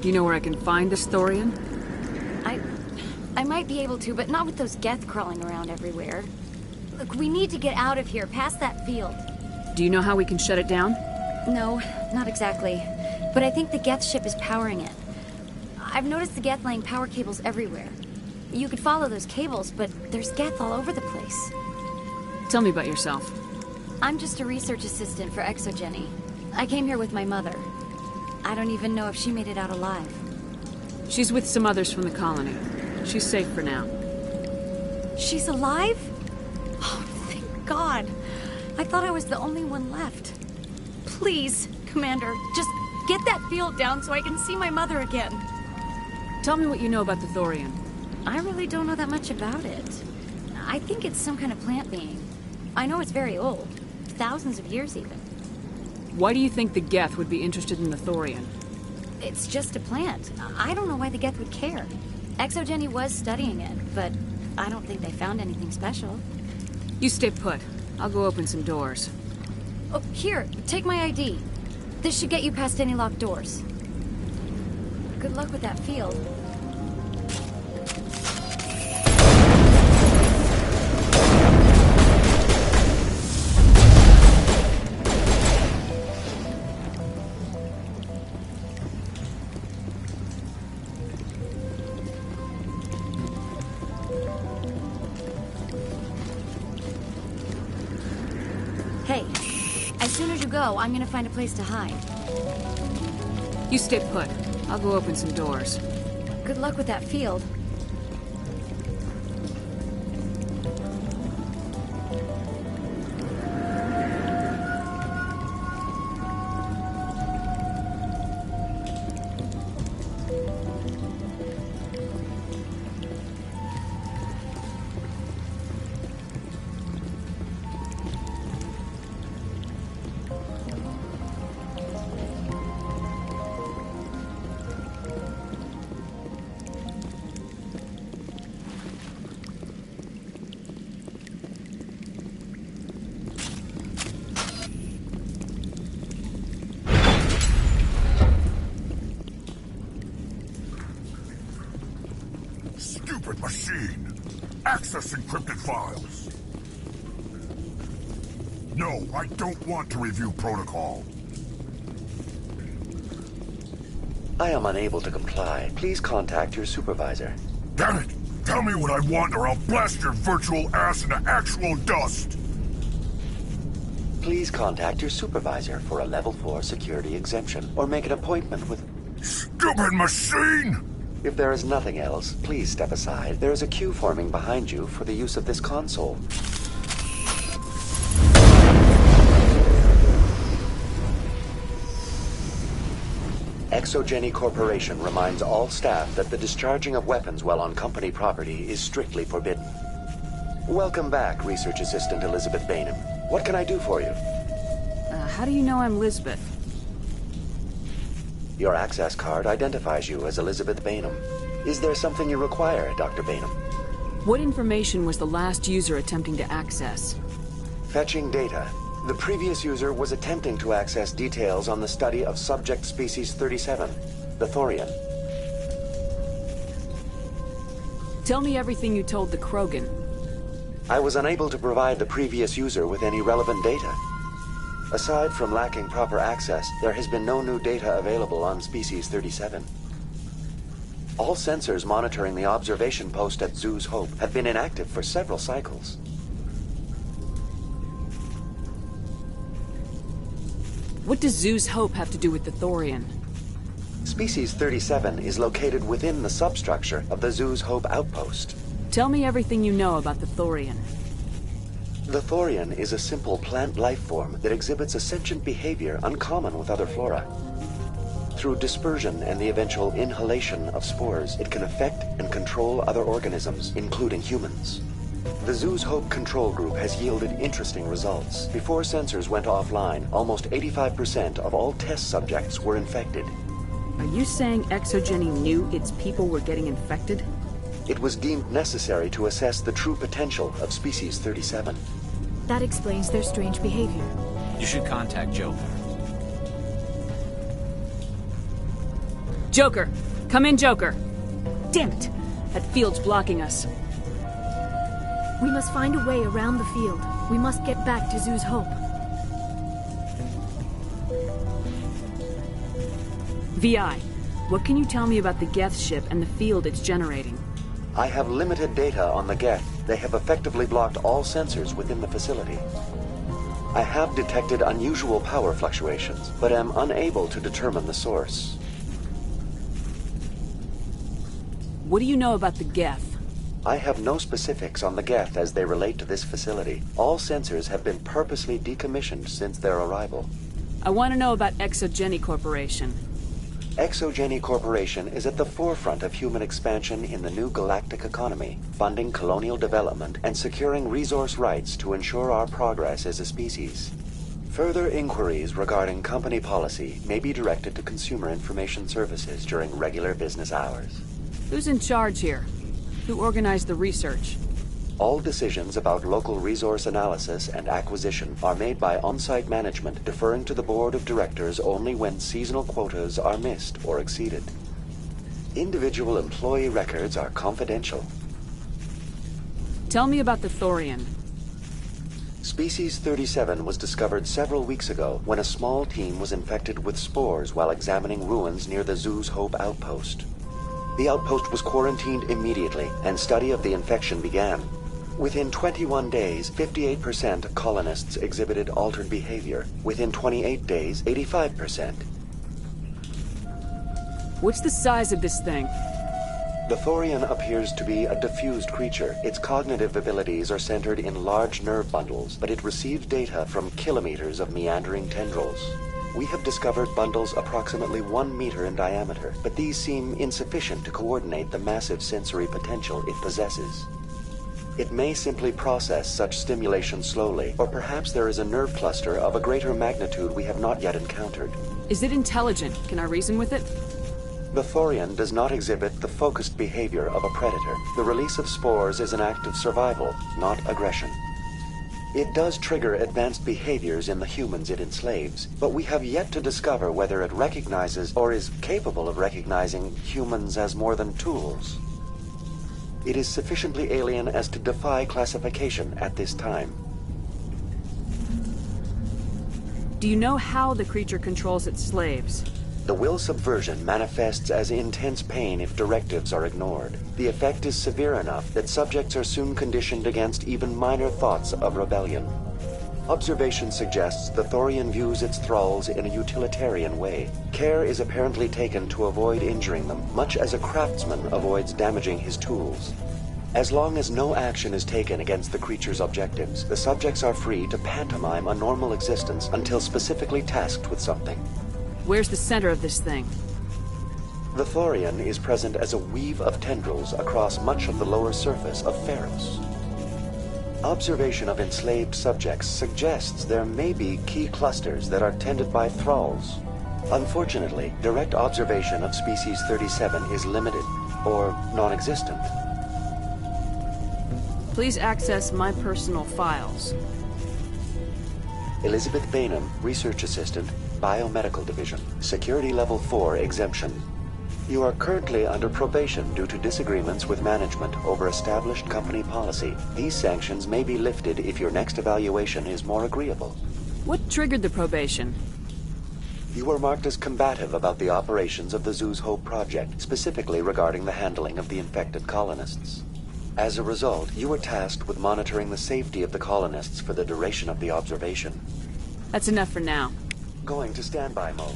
You know where I can find this Thorian? I might be able to, but not with those Geth crawling around everywhere. Look, we need to get out of here, past that field. Do you know how we can shut it down? No, not exactly. But I think the Geth ship is powering it. I've noticed the Geth laying power cables everywhere. You could follow those cables, but there's Geth all over the place. Tell me about yourself. I'm just a research assistant for ExoGeni. I came here with my mother. I don't even know if she made it out alive. She's with some others from the colony. She's safe for now. She's alive? Oh, thank God. I thought I was the only one left. Please, Commander, just get that field down so I can see my mother again. Tell me what you know about the Thorian. I really don't know that much about it. I think it's some kind of plant being. I know it's very old. Thousands of years, even. Why do you think the Geth would be interested in the Thorian? It's just a plant. I don't know why the Geth would care. ExoGeni was studying it, but I don't think they found anything special. You stay put. I'll go open some doors. Oh, here, take my ID. This should get you past any locked doors. Good luck with that field. Hey, as soon as you go, I'm gonna find a place to hide. You stay put. I'll go open some doors. Good luck with that field. Machine. Access encrypted files. No, I don't want to review protocol. I am unable to comply. Please contact your supervisor. Damn it! Tell me what I want or I'll blast your virtual ass into actual dust! Please contact your supervisor for a level 4 security exemption, or make an appointment with... Stupid machine! If there is nothing else, please step aside. There is a queue forming behind you for the use of this console. ExoGeni Corporation reminds all staff that the discharging of weapons while on company property is strictly forbidden. Welcome back, Research Assistant Elizabeth Bainham. What can I do for you? How do you know I'm Lisbeth? Your access card identifies you as Elizabeth Bainham. Is there something you require, Dr. Bainham? What information was the last user attempting to access? Fetching data. The previous user was attempting to access details on the study of subject species 37, the Thorian. Tell me everything you told the Krogan. I was unable to provide the previous user with any relevant data. Aside from lacking proper access, there has been no new data available on species 37. All sensors monitoring the observation post at Zhu's Hope have been inactive for several cycles. What does Zhu's Hope have to do with the Thorian? Species 37 is located within the substructure of the Zhu's Hope outpost. Tell me everything you know about the Thorian. The Thorian is a simple plant life form that exhibits a sentient behavior uncommon with other flora. Through dispersion and the eventual inhalation of spores, it can affect and control other organisms, including humans. The Zhu's Hope control group has yielded interesting results. Before sensors went offline, almost 85% of all test subjects were infected. Are you saying ExoGeni knew its people were getting infected? It was deemed necessary to assess the true potential of species 37. That explains their strange behavior. You should contact Joker. Joker! Come in, Joker! Damn it! That field's blocking us. We must find a way around the field. We must get back to Zhu's Hope. VI, what can you tell me about the Geth ship and the field it's generating? I have limited data on the Geth. They have effectively blocked all sensors within the facility. I have detected unusual power fluctuations, but am unable to determine the source. What do you know about the Geth? I have no specifics on the Geth as they relate to this facility. All sensors have been purposely decommissioned since their arrival. I want to know about ExoGeni Corporation. ExoGeni Corporation is at the forefront of human expansion in the new galactic economy, funding colonial development and securing resource rights to ensure our progress as a species. Further inquiries regarding company policy may be directed to Consumer Information Services during regular business hours. Who's in charge here? Who organized the research? All decisions about local resource analysis and acquisition are made by on-site management, deferring to the board of directors only when seasonal quotas are missed or exceeded. Individual employee records are confidential. Tell me about the Thorian. Species 37 was discovered several weeks ago when a small team was infected with spores while examining ruins near the Zhu's Hope outpost. The outpost was quarantined immediately, and study of the infection began. Within 21 days, 58% of colonists exhibited altered behavior. Within 28 days, 85%. What's the size of this thing? The Thorian appears to be a diffused creature. Its cognitive abilities are centered in large nerve bundles, but it receives data from kilometers of meandering tendrils. We have discovered bundles approximately 1 meter in diameter, but these seem insufficient to coordinate the massive sensory potential it possesses. It may simply process such stimulation slowly, or perhaps there is a nerve cluster of a greater magnitude we have not yet encountered. Is it intelligent? Can I reason with it? The Thorian does not exhibit the focused behavior of a predator. The release of spores is an act of survival, not aggression. It does trigger advanced behaviors in the humans it enslaves, but we have yet to discover whether it recognizes or is capable of recognizing humans as more than tools. It is sufficiently alien as to defy classification at this time. Do you know how the creature controls its slaves? The will subversion manifests as intense pain if directives are ignored. The effect is severe enough that subjects are soon conditioned against even minor thoughts of rebellion. Observation suggests the Thorian views its thralls in a utilitarian way. Care is apparently taken to avoid injuring them, much as a craftsman avoids damaging his tools. As long as no action is taken against the creature's objectives, the subjects are free to pantomime a normal existence until specifically tasked with something. Where's the center of this thing? The Thorian is present as a weave of tendrils across much of the lower surface of Pharos. Observation of enslaved subjects suggests there may be key clusters that are tended by thralls. Unfortunately, direct observation of species 37 is limited, or non-existent. Please access my personal files. Elizabeth Bainham, Research Assistant, Biomedical Division, Security Level 4 exemption. You are currently under probation due to disagreements with management over established company policy. These sanctions may be lifted if your next evaluation is more agreeable. What triggered the probation? You were marked as combative about the operations of the Zoo's Hope project, specifically regarding the handling of the infected colonists. As a result, you were tasked with monitoring the safety of the colonists for the duration of the observation. That's enough for now. Going to standby mode.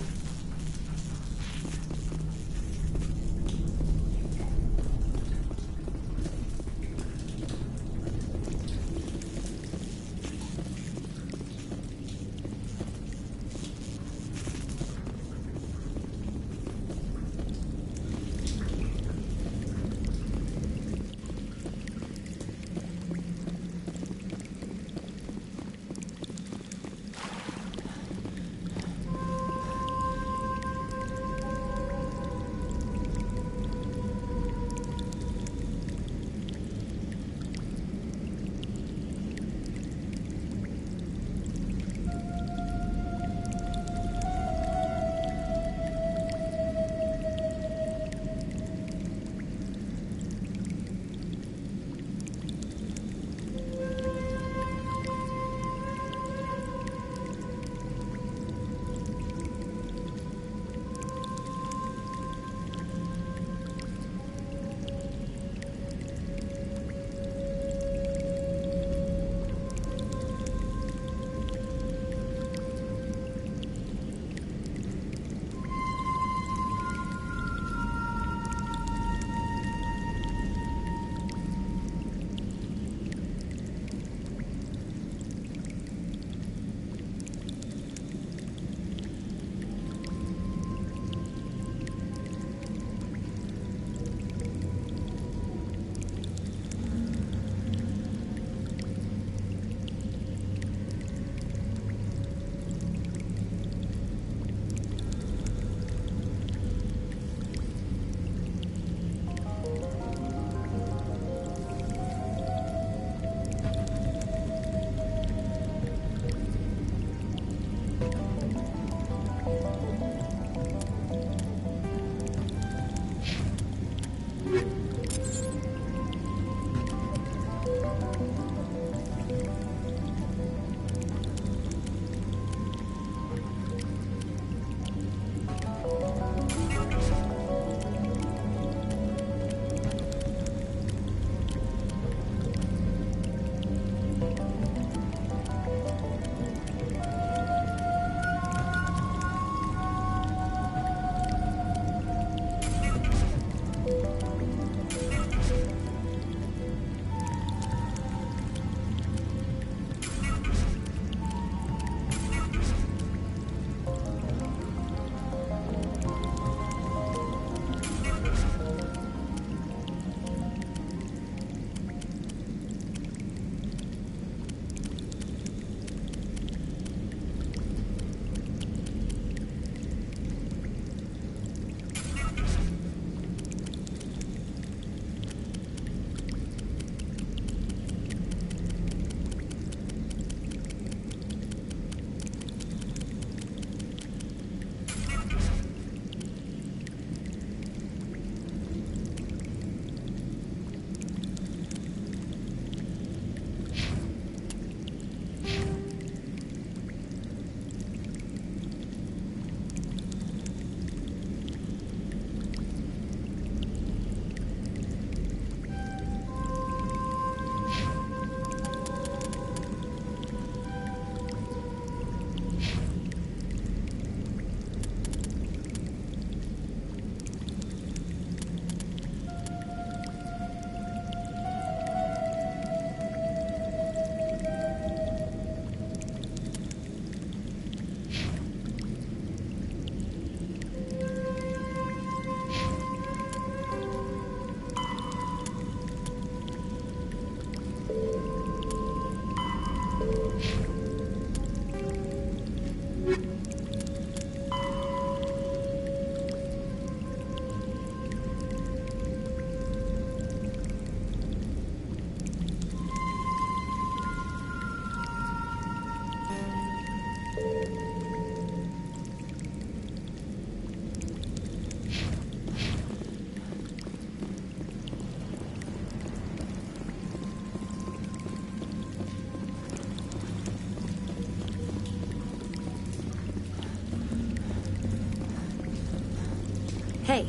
Hey,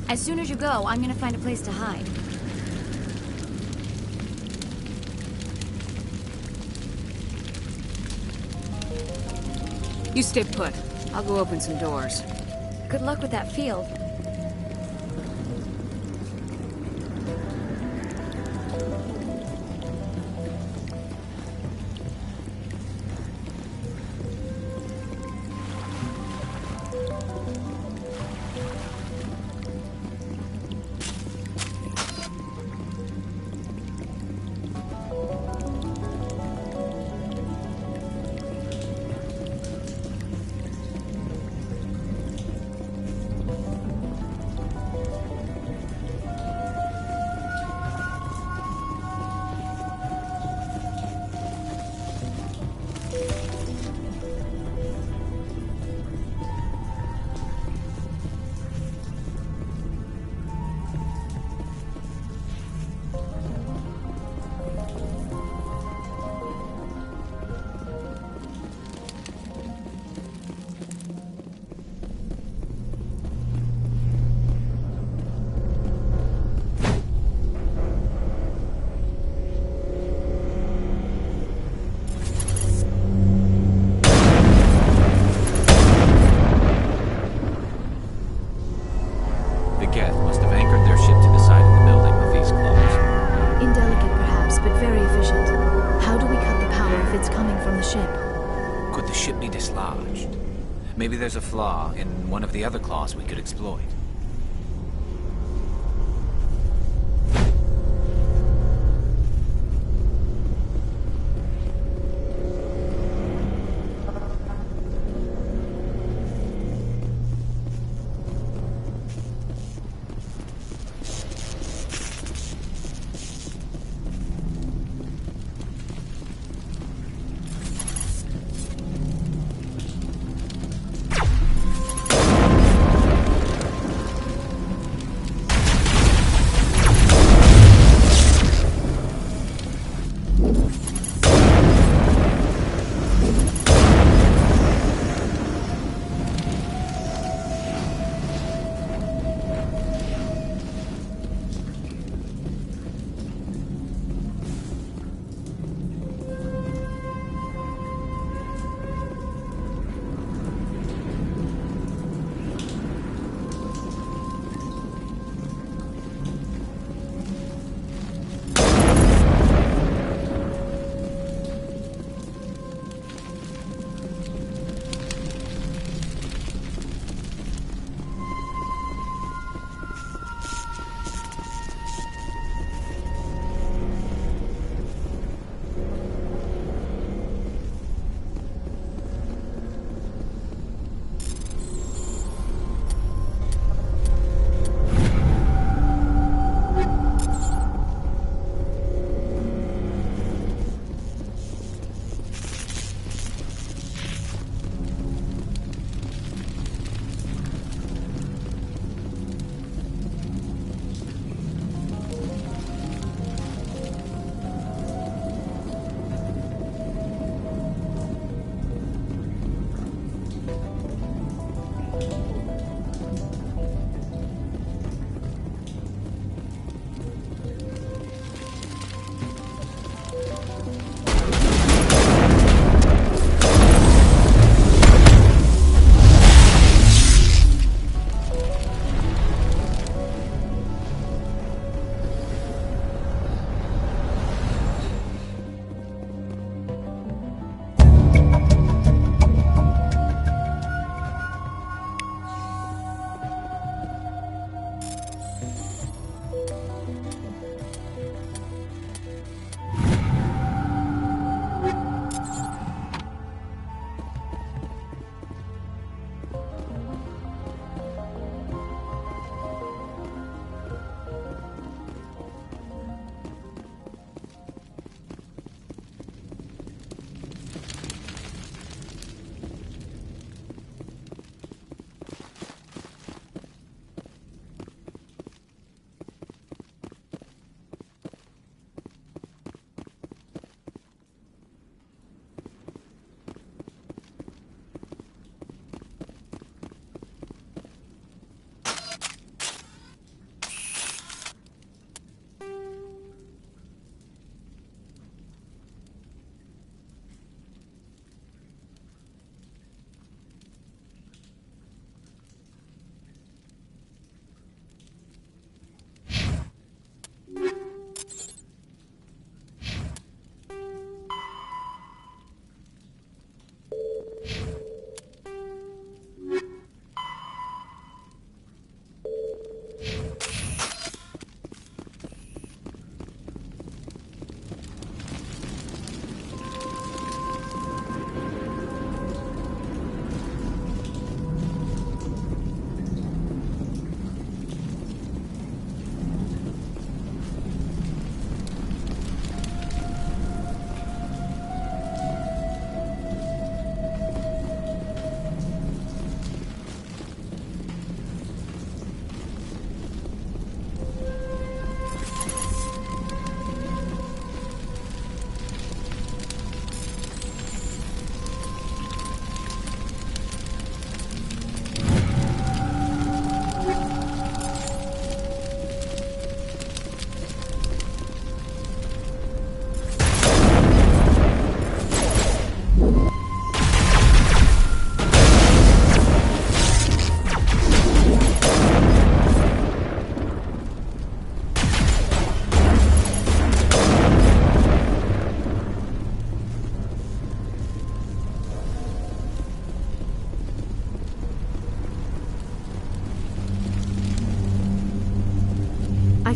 as soon as you go, I'm gonna find a place to hide. You stay put. I'll go open some doors. Good luck with that field. The Geth must have anchored their ship to the side of the building with these claws. Indelicate, perhaps, but very efficient. How do we cut the power if it's coming from the ship? Could the ship be dislodged? Maybe there's a flaw in one of the other claws we could exploit.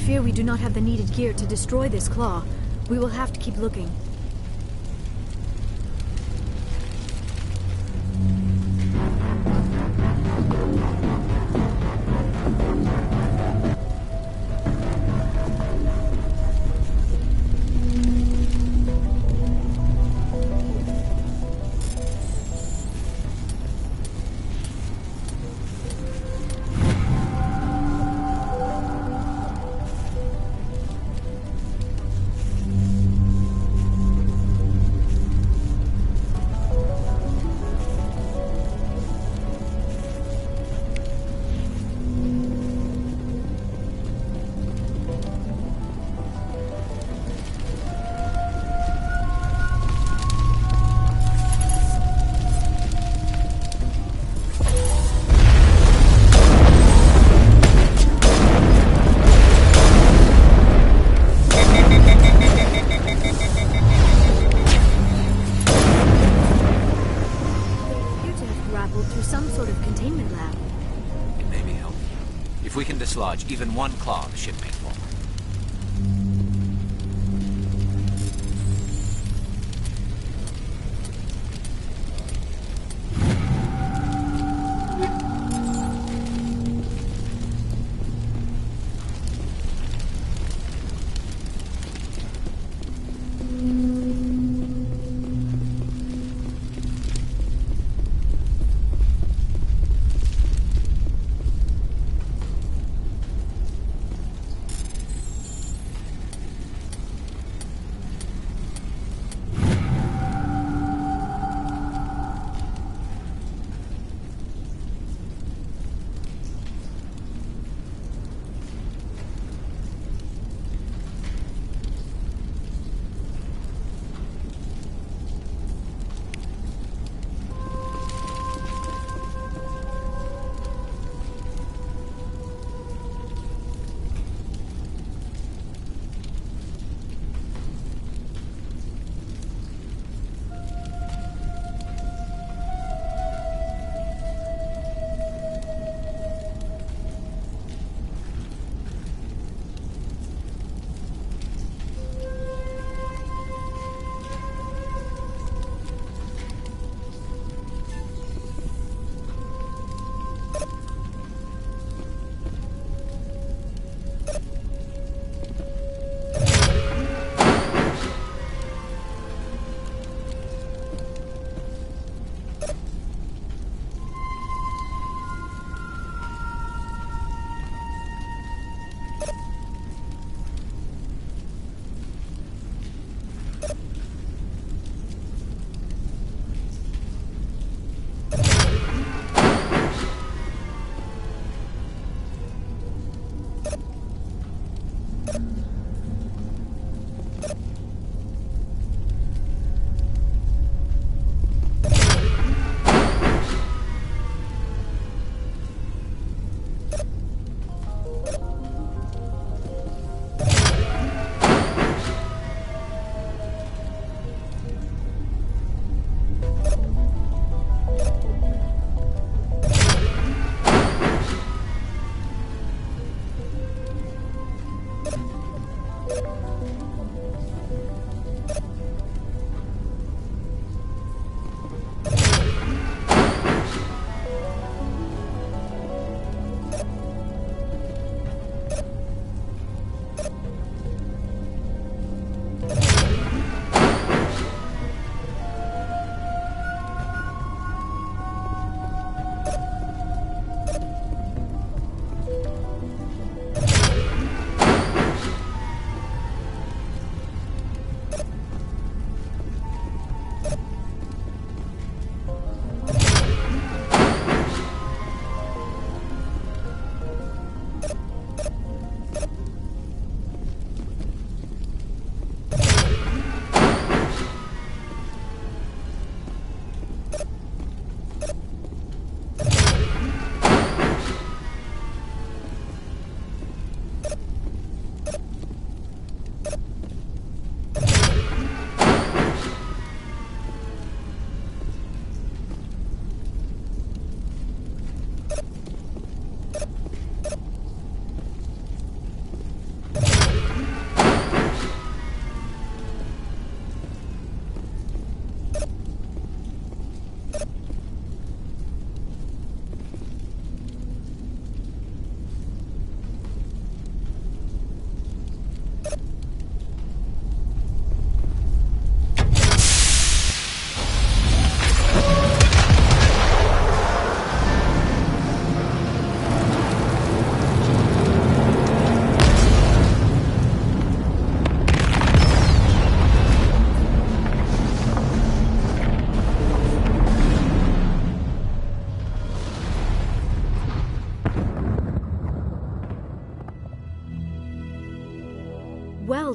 fear we do not have the needed gear to destroy this claw. We will have to keep looking. Dislodge even one claw, the ship may fall.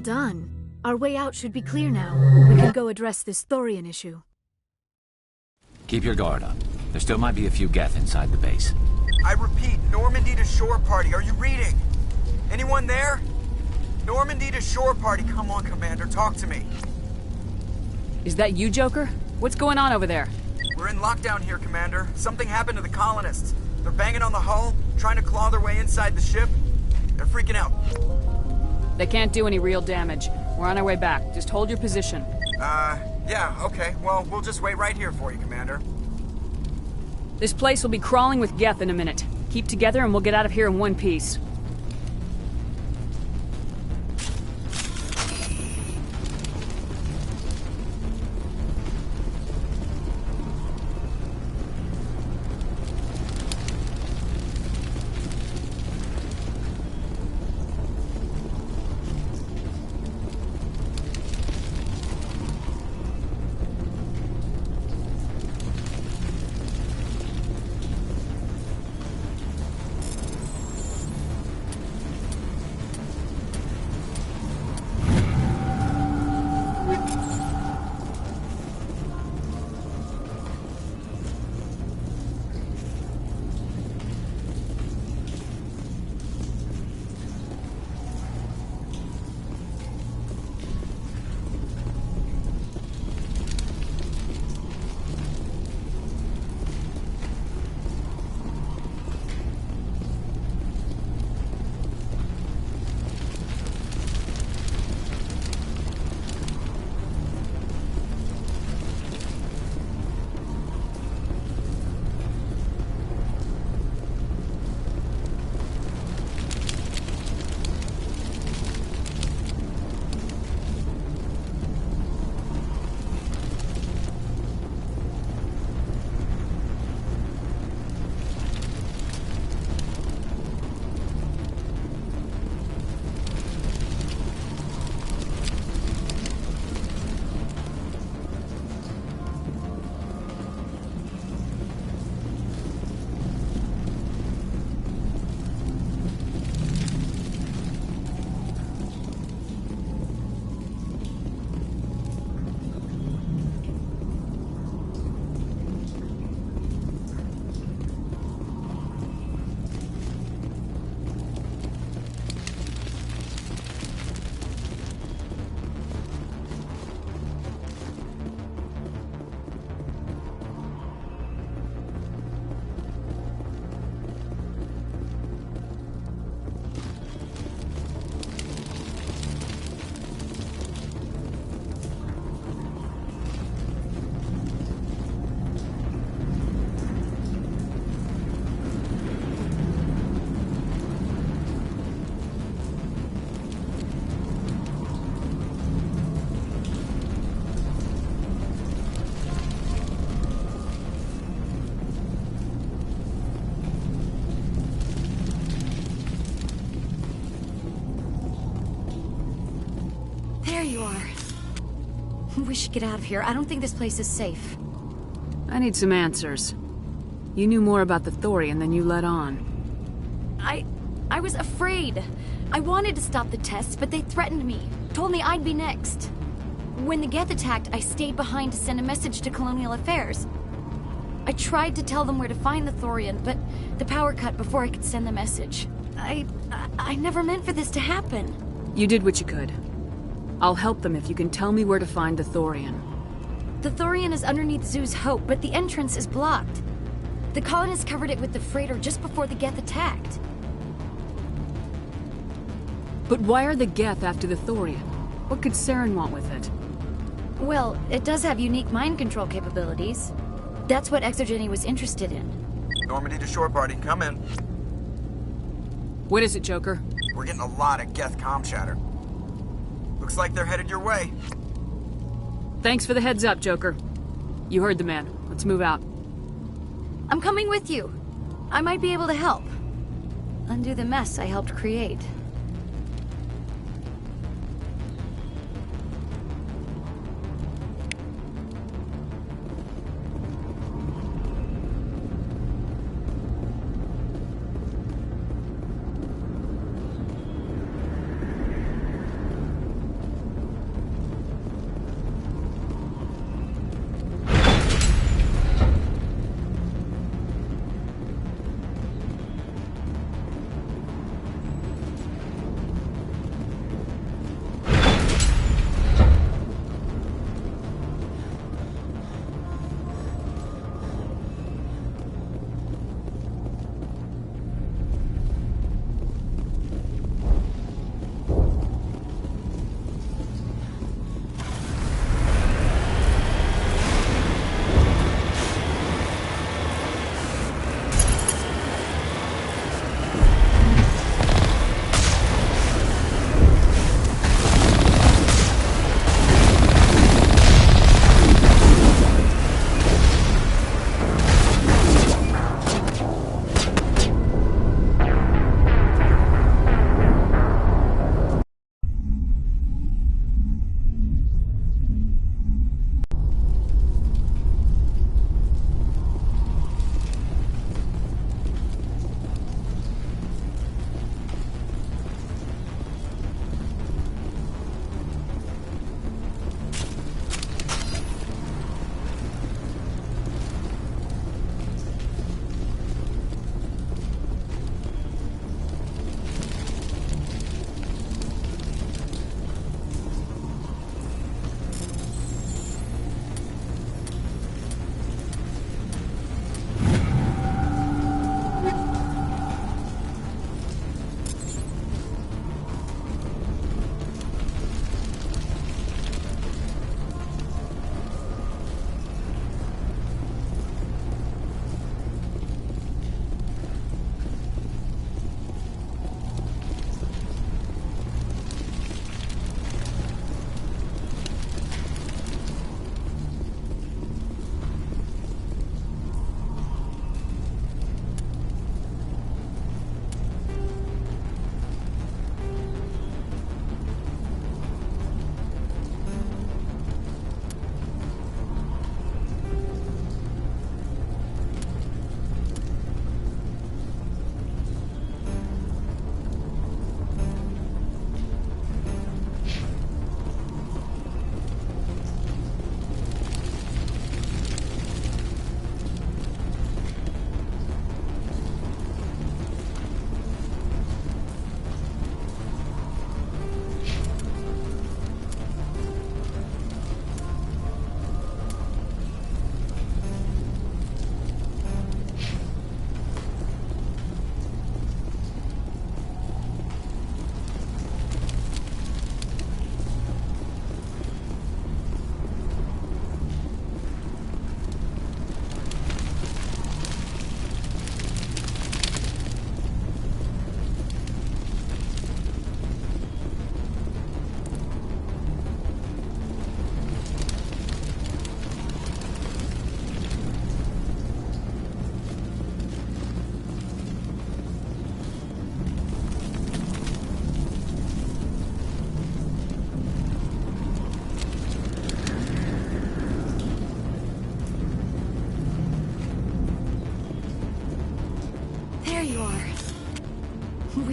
done. Our way out should be clear now. We can go address this Thorian issue. Keep your guard up. There still might be a few Geth inside the base. I repeat, Normandy to shore party. Are you reading? Anyone there? Normandy to shore party. Come on, Commander. Talk to me. Is that you, Joker? What's going on over there? We're in lockdown here, Commander. Something happened to the colonists. They're banging on the hull, trying to claw their way inside the ship. They're freaking out. They can't do any real damage. We're on our way back. Just hold your position. Yeah, okay. Well, we'll just wait right here for you, Commander. This place will be crawling with Geth in a minute. Keep together and we'll get out of here in one piece. You are. We should get out of here. I don't think this place is safe. I need some answers. You knew more about the Thorian than you let on. I was afraid. I wanted to stop the tests, but they threatened me. Told me I'd be next. When the Geth attacked, I stayed behind to send a message to Colonial Affairs. I tried to tell them where to find the Thorian, but the power cut before I could send the message. I never meant for this to happen. You did what you could. I'll help them if you can tell me where to find the Thorian. The Thorian is underneath Zoo's Hope, but the entrance is blocked. The colonists covered it with the freighter just before the Geth attacked. But why are the Geth after the Thorian? What could Saren want with it? Well, it does have unique mind control capabilities. That's what Exogeny was interested in. Normandy to shore party, come in. What is it, Joker? We're getting a lot of Geth comm chatter. Looks like they're headed your way. Thanks for the heads up, Joker. You heard the man. Let's move out. I'm coming with you. I might be able to help. Undo the mess I helped create.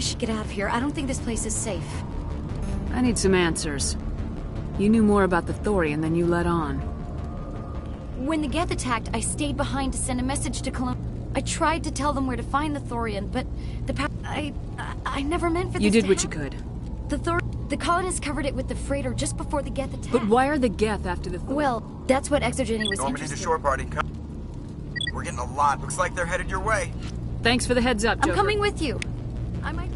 we should get out of here. I don't think this place is safe. I need some answers. You knew more about the Thorian than you let on. When the Geth attacked, I stayed behind to send a message to Cologne. I tried to tell them where to find the Thorian, but I never meant for this You did to what you happen. could. The colonists covered it with the freighter just before the Geth attacked. But why are the Geth after the Thorian? Well, that's what Exogeny was Normandy to interested shore party, come. We're getting a lot. Looks like they're headed your way. Thanks for the heads up, Joker. I'm coming with you. I might...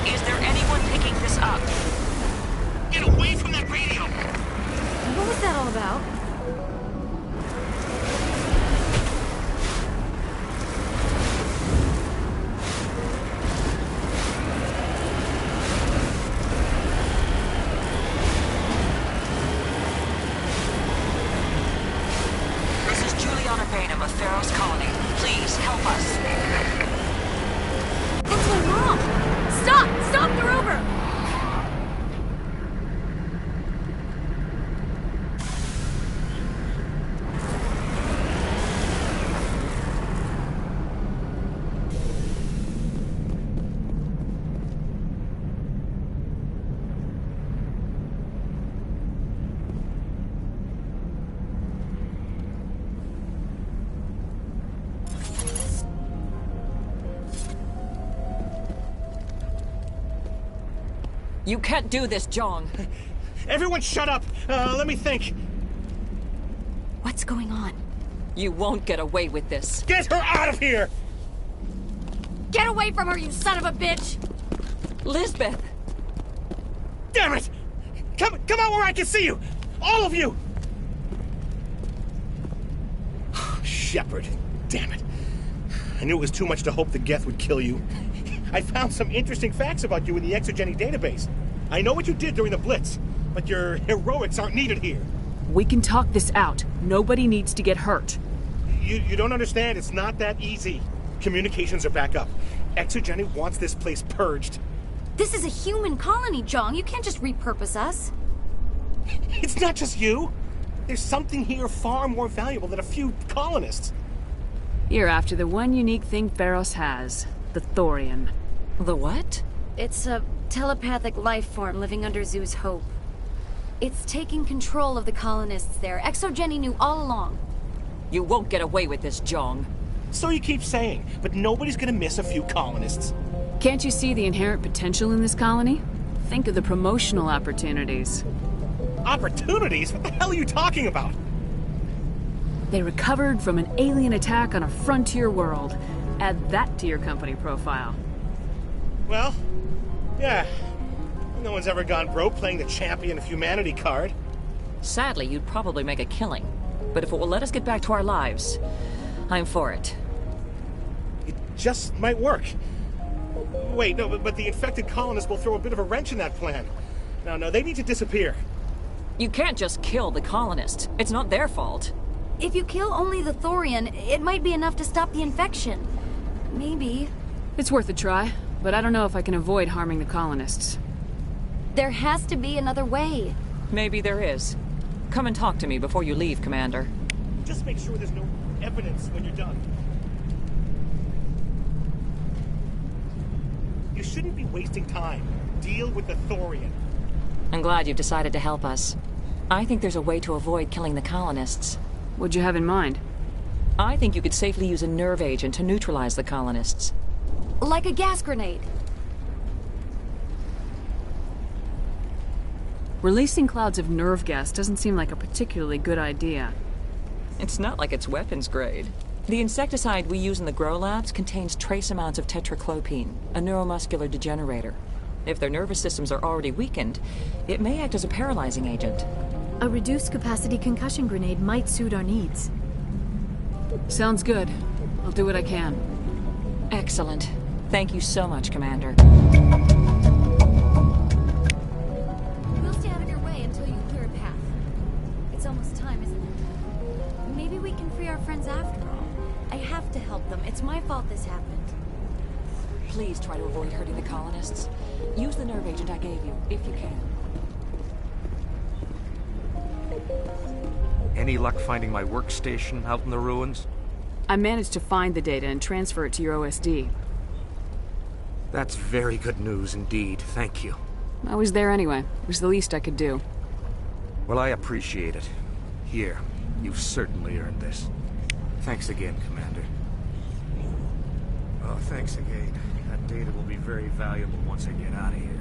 Is there anyone picking this up? Get away from that radio! What was that all about? This is Juliana Bainham of Pharaoh's Colony. Please help us. That's my mom! Stop! Stop the rover! You can't do this, Jong. Everyone shut up! Let me think. What's going on? You won't get away with this. Get her out of here! Get away from her, you son of a bitch! Lisbeth! Damn it! Come out where I can see you! All of you! Shepard, damn it. I knew it was too much to hope the Geth would kill you. I found some interesting facts about you in the Exogeny database. I know what you did during the Blitz, but your heroics aren't needed here. We can talk this out. Nobody needs to get hurt. You don't understand. It's not that easy. Communications are back up. Exogeny wants this place purged. This is a human colony, Jong. You can't just repurpose us. It's not just you. There's something here far more valuable than a few colonists. You're after the one unique thing Pharos has. The Thorian. The what? It's a telepathic life form living under Zoo's hope. It's taking control of the colonists there. Exogeny knew all along. You won't get away with this, Jong. So you keep saying, but nobody's gonna miss a few colonists. Can't you see the inherent potential in this colony? Think of the promotional opportunities. Opportunities? What the hell are you talking about? They recovered from an alien attack on a frontier world. Add that to your company profile. Well, yeah. No one's ever gone broke playing the champion of humanity card. Sadly, you'd probably make a killing. But if it will let us get back to our lives, I'm for it. It just might work. Wait, no, but the infected colonists will throw a bit of a wrench in that plan. No, they need to disappear. You can't just kill the colonists. It's not their fault. If you kill only the Thorian, it might be enough to stop the infection. Maybe. It's worth a try, but I don't know if I can avoid harming the colonists. There has to be another way. Maybe there is. Come and talk to me before you leave, Commander. Just make sure there's no evidence when you're done. You shouldn't be wasting time. Deal with the Thorian. I'm glad you've decided to help us. I think there's a way to avoid killing the colonists. What'd you have in mind? I think you could safely use a nerve agent to neutralize the colonists. Like a gas grenade. Releasing clouds of nerve gas doesn't seem like a particularly good idea. It's not like it's weapons grade. The insecticide we use in the Grow Labs contains trace amounts of tetraclopine, a neuromuscular degenerator. If their nervous systems are already weakened, it may act as a paralyzing agent. A reduced capacity concussion grenade might suit our needs. Sounds good. I'll do what I can. Excellent. Thank you so much, Commander. We'll stay out of your way until you clear a path. It's almost time, isn't it? Maybe we can free our friends after all. I have to help them. It's my fault this happened. Please try to avoid hurting the colonists. Use the nerve agent I gave you, if you can. Any luck finding my workstation out in the ruins? I managed to find the data and transfer it to your OSD. That's very good news indeed. Thank you. I was there anyway. It was the least I could do. Well, I appreciate it. Here, you've certainly earned this. Thanks again, Commander. Oh, thanks again. That data will be very valuable once I get out of here.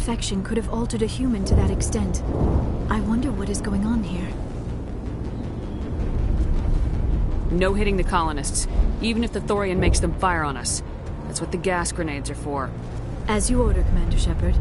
infection could have altered a human to that extent. I wonder what is going on here. No hitting the colonists, even if the Thorian makes them fire on us. That's what the gas grenades are for. As you order, Commander Shepard.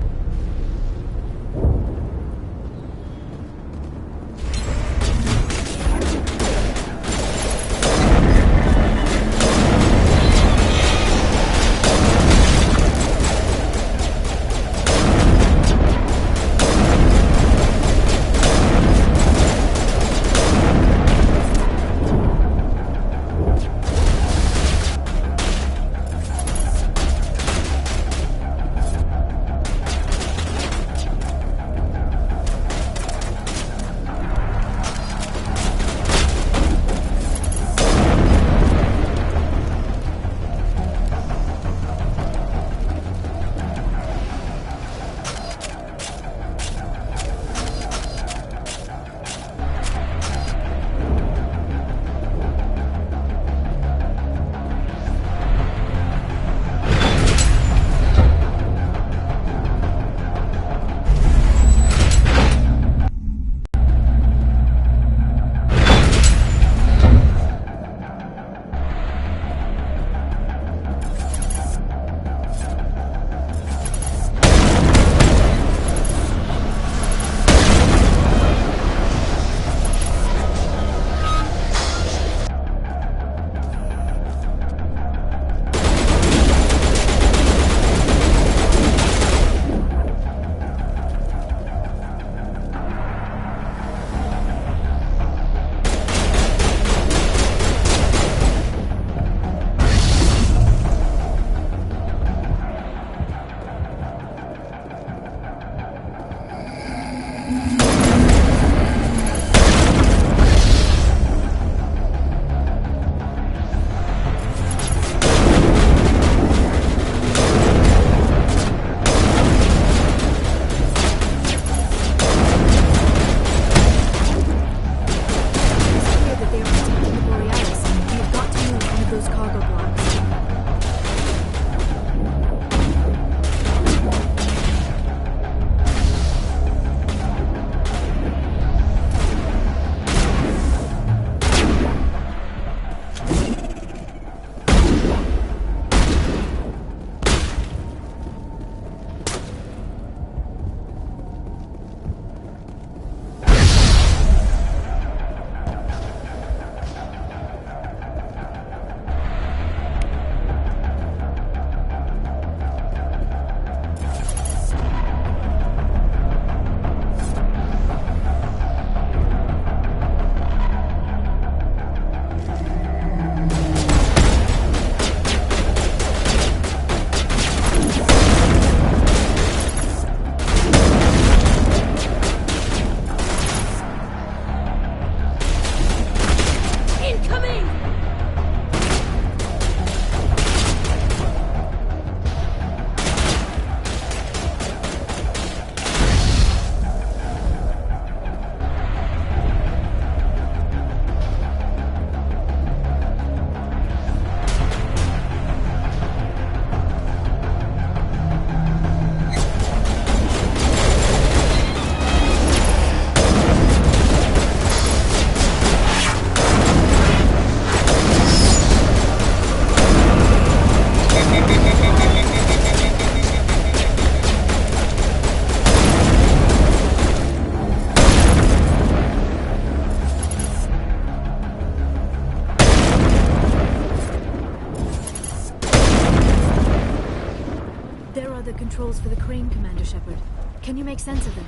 controls for the crane, Commander Shepard. Can you make sense of them?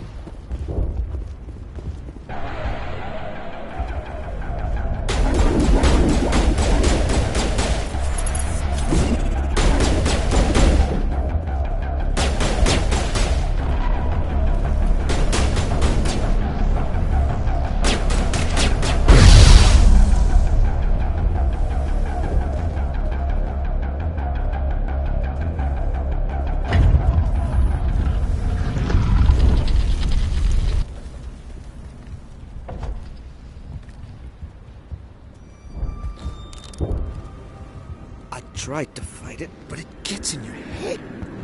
Tried to fight it, but it gets in your head.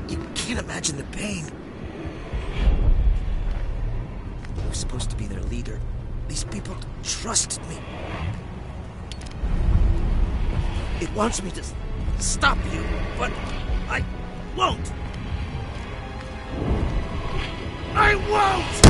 You can't imagine the pain. was supposed to be their leader. These people trusted me. It wants me to stop you, but I won't. I won't!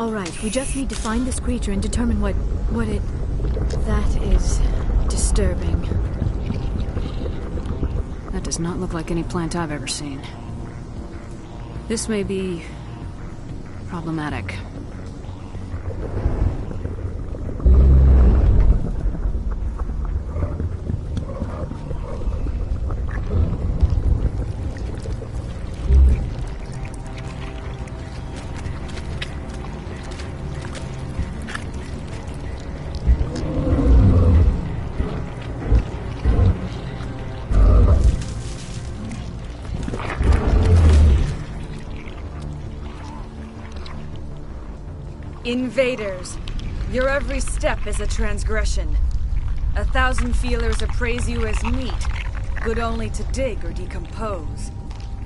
All right, we just need to find this creature and determine what it... That is disturbing. That does not look like any plant I've ever seen. This may be... problematic. Invaders, your every step is a transgression. 1,000 feelers appraise you as meat, good only to dig or decompose.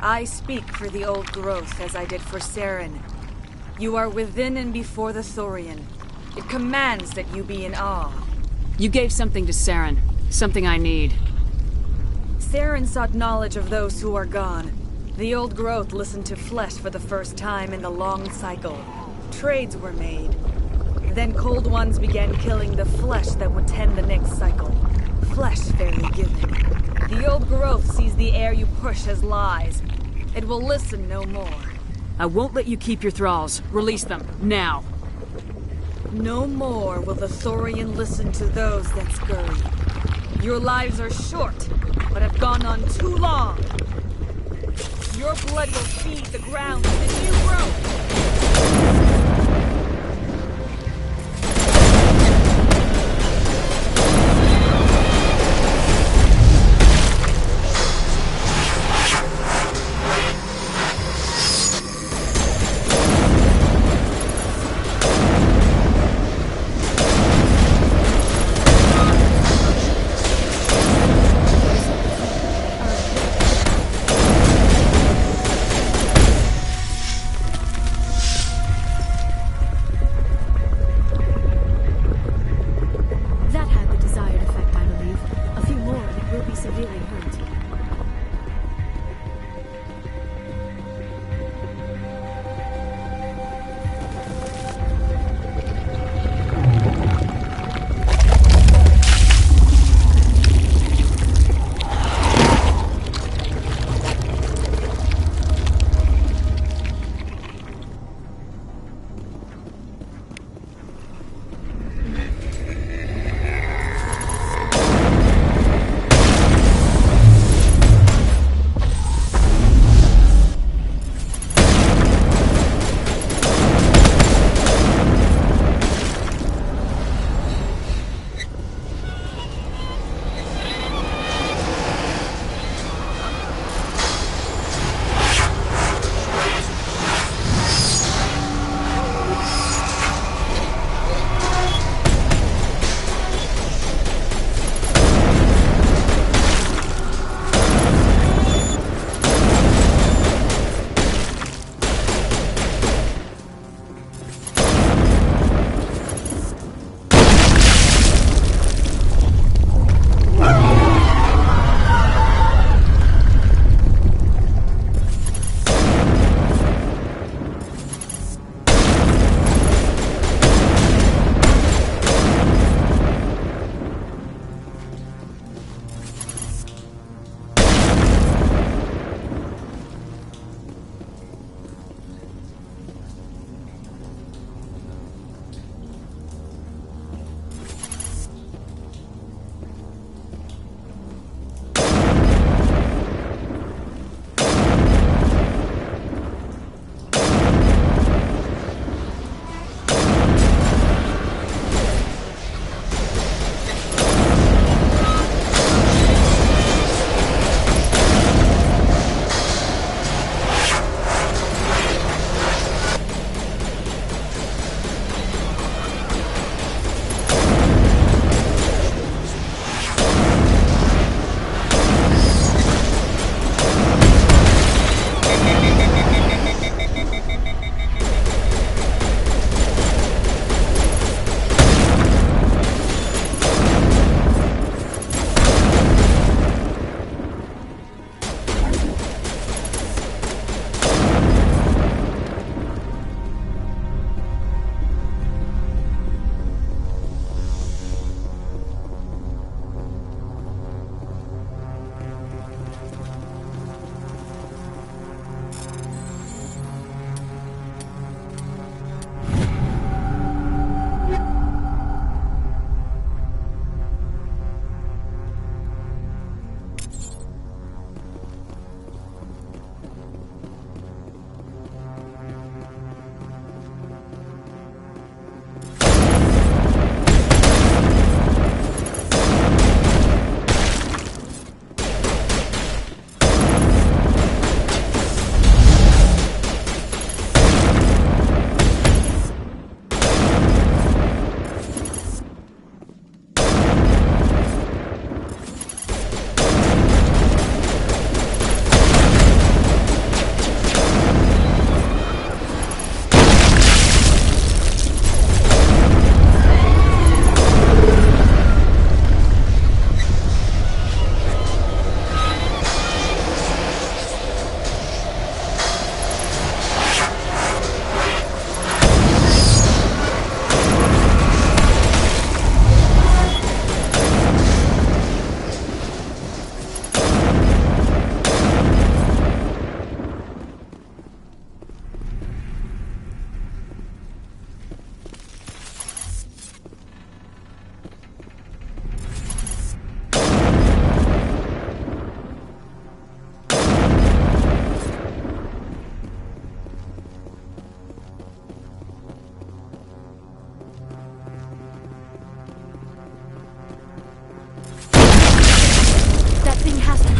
I speak for the old growth as I did for Saren. You are within and before the Thorian. It commands that you be in awe. You gave something to Saren. Something I need. Saren sought knowledge of those who are gone. The old growth listened to flesh for the first time in the long cycle. Trades were made. Then Cold Ones began killing the flesh that would tend the next cycle. Flesh fairly given. The old growth sees the air you push as lies. It will listen no more. I won't let you keep your thralls. Release them, now. No more will the Thorian listen to those that scurry. Your lives are short, but have gone on too long. Your blood will feed the ground with a new growth.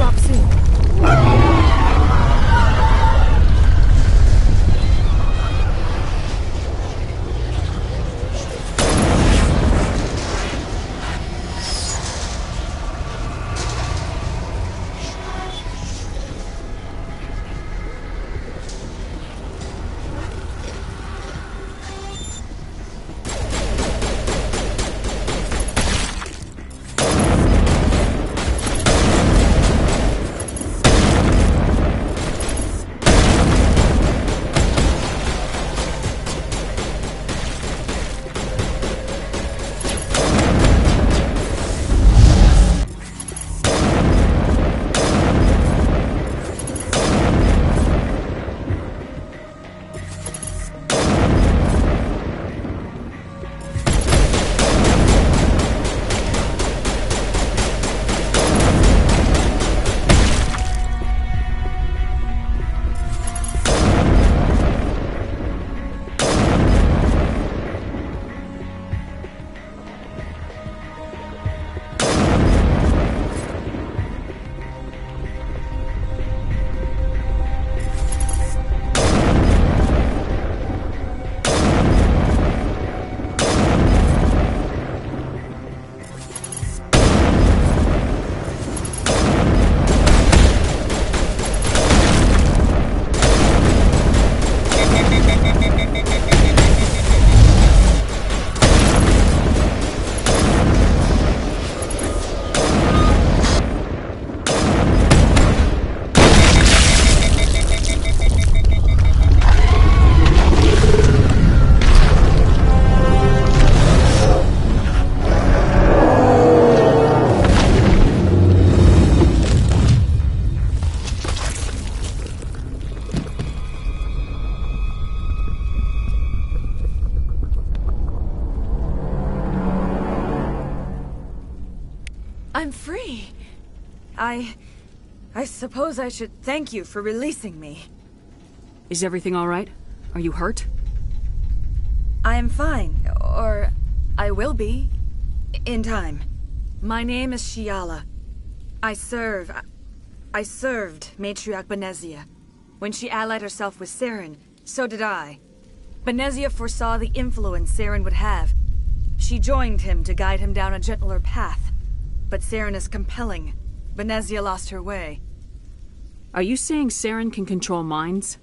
drop soon. I'm free. I suppose I should thank you for releasing me. Is everything all right? Are you hurt? I am fine, or I will be, in time. My name is Shiala. I served Matriarch Benezia. When she allied herself with Saren, so did I. Benezia foresaw the influence Saren would have. She joined him to guide him down a gentler path. But Saren is compelling. Benezia lost her way. Are you saying Saren can control minds?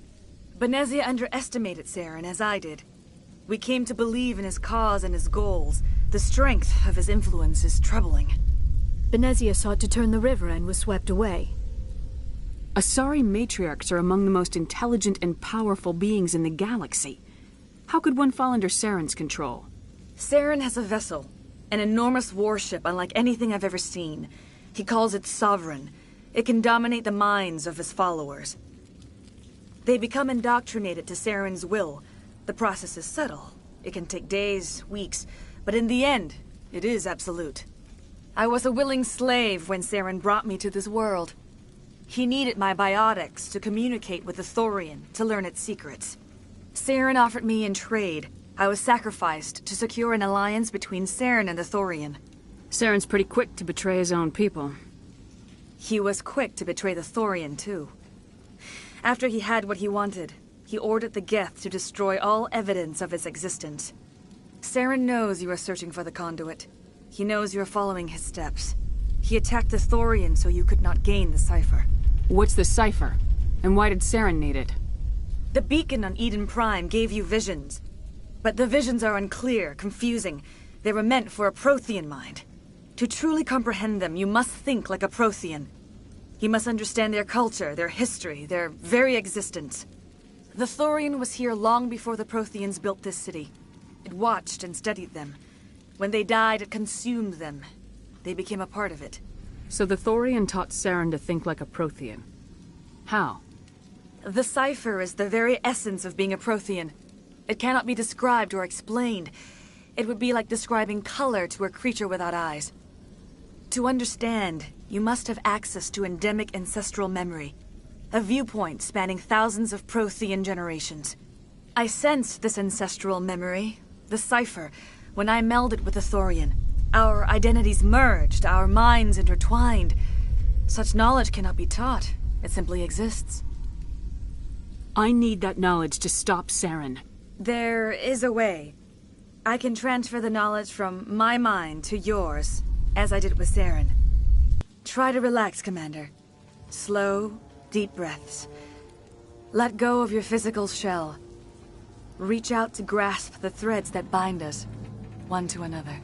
Benezia underestimated Saren, as I did. We came to believe in his cause and his goals. The strength of his influence is troubling. Benezia sought to turn the river and was swept away. Asari matriarchs are among the most intelligent and powerful beings in the galaxy. How could one fall under Saren's control? Saren has a vessel. An enormous warship unlike anything I've ever seen. He calls it Sovereign. It can dominate the minds of his followers. They become indoctrinated to Saren's will. The process is subtle. It can take days, weeks, but in the end, it is absolute. I was a willing slave when Saren brought me to this world. He needed my biotics to communicate with the Thorian, to learn its secrets. Saren offered me in trade. I was sacrificed to secure an alliance between Saren and the Thorian. Saren's pretty quick to betray his own people. He was quick to betray the Thorian, too. After he had what he wanted, he ordered the Geth to destroy all evidence of its existence. Saren knows you are searching for the conduit. He knows you are following his steps. He attacked the Thorian so you could not gain the cipher. What's the cipher? And why did Saren need it? The beacon on Eden Prime gave you visions. But the visions are unclear, confusing. They were meant for a Prothean mind. To truly comprehend them, you must think like a Prothean. You must understand their culture, their history, their very existence. The Thorian was here long before the Protheans built this city. It watched and studied them. When they died, it consumed them. They became a part of it. So the Thorian taught Saren to think like a Prothean. How? The cipher is the very essence of being a Prothean. It cannot be described or explained. It would be like describing color to a creature without eyes. To understand, you must have access to endemic ancestral memory. A viewpoint spanning thousands of Prothean generations. I sensed this ancestral memory, the cipher, when I melded with the Thorian. Our identities merged, our minds intertwined. Such knowledge cannot be taught. It simply exists. I need that knowledge to stop Saren. There is a way. I can transfer the knowledge from my mind to yours, as I did with Saren. Try to relax, Commander. Slow, deep breaths. Let go of your physical shell. Reach out to grasp the threads that bind us, one to another.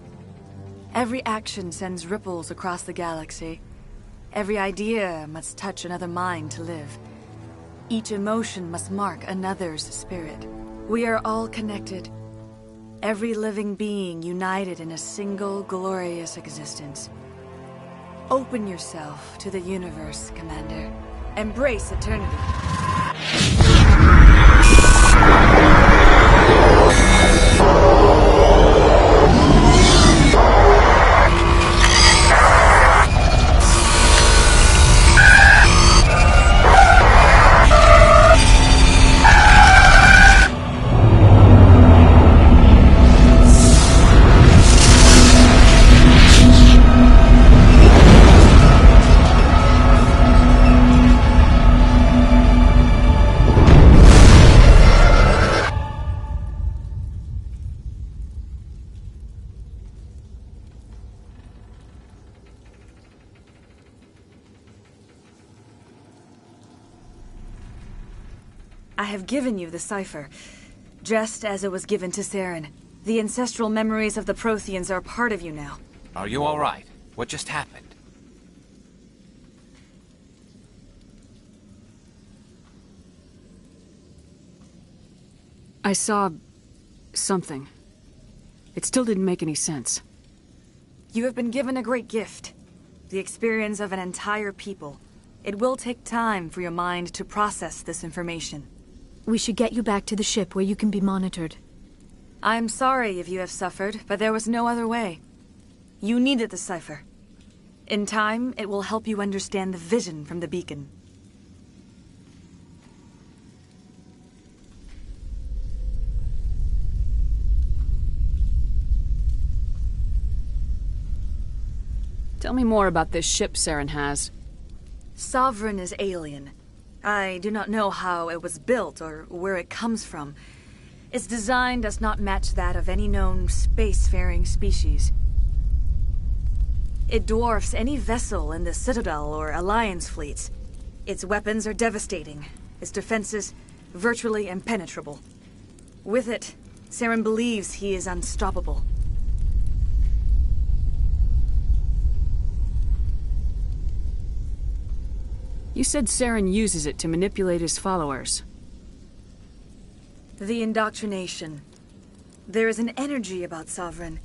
Every action sends ripples across the galaxy. Every idea must touch another mind to live. Each emotion must mark another's spirit. We are all connected. Every living being united in a single glorious existence. Open yourself to the universe, Commander. Embrace eternity. I have given you the cipher, just as it was given to Saren. The ancestral memories of the Protheans are part of you now. Are you all right? What just happened? I saw something. It still didn't make any sense. You have been given a great gift. The experience of an entire people. It will take time for your mind to process this information. We should get you back to the ship where you can be monitored. I'm sorry if you have suffered, but there was no other way. You needed the cipher. In time, it will help you understand the vision from the beacon. Tell me more about this ship Saren has. Sovereign is alien. I do not know how it was built or where it comes from. Its design does not match that of any known spacefaring species. It dwarfs any vessel in the Citadel or Alliance fleets. Its weapons are devastating. Its defenses virtually impenetrable. With it, Saren believes he is unstoppable. You said Saren uses it to manipulate his followers. The indoctrination. There is an energy about Sovereign.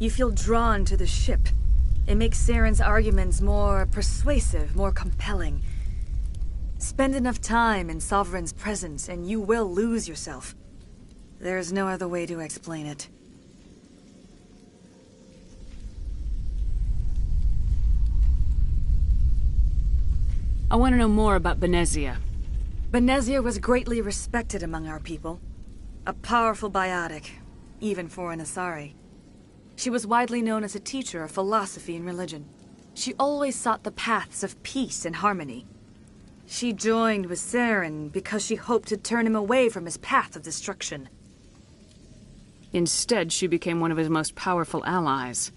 You feel drawn to the ship. It makes Saren's arguments more persuasive, more compelling. Spend enough time in Sovereign's presence and you will lose yourself. There is no other way to explain it. I want to know more about Benezia. Benezia was greatly respected among our people. A powerful biotic, even for an Asari. She was widely known as a teacher of philosophy and religion. She always sought the paths of peace and harmony. She joined with Saren because she hoped to turn him away from his path of destruction. Instead, she became one of his most powerful allies.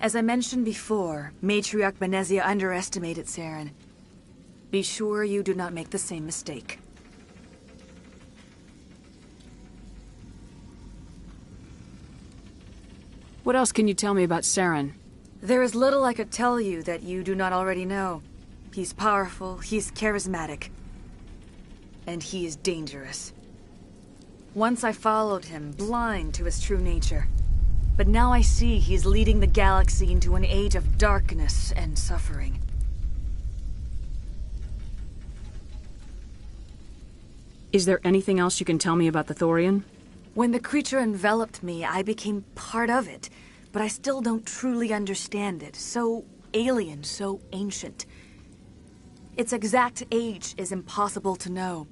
As I mentioned before, Matriarch Benezia underestimated Saren. Be sure you do not make the same mistake. What else can you tell me about Saren? There is little I could tell you that you do not already know. He's powerful, he's charismatic, and he is dangerous. Once I followed him, blind to his true nature. But now I see he's leading the galaxy into an age of darkness and suffering. Is there anything else you can tell me about the Thorian? When the creature enveloped me, I became part of it, but I still don't truly understand it. So alien, so ancient. Its exact age is impossible to know.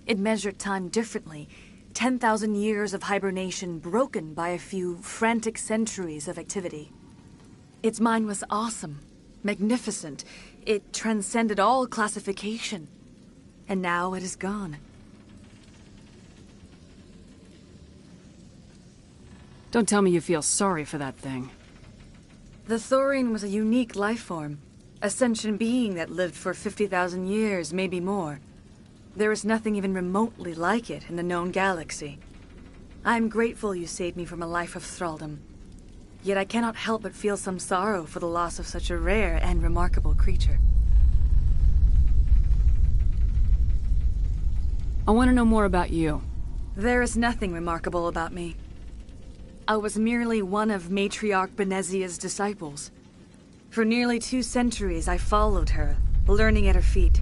It measured time differently. 10,000 years of hibernation broken by a few frantic centuries of activity. Its mind was awesome, magnificent. It transcended all classification. And now it is gone. Don't tell me you feel sorry for that thing. The Thorian was a unique life form. A sentient being that lived for 50,000 years, maybe more. There is nothing even remotely like it in the known galaxy. I am grateful you saved me from a life of thraldom. Yet I cannot help but feel some sorrow for the loss of such a rare and remarkable creature. I want to know more about you. There is nothing remarkable about me. I was merely one of Matriarch Benezia's disciples. For nearly 2 centuries I followed her, learning at her feet.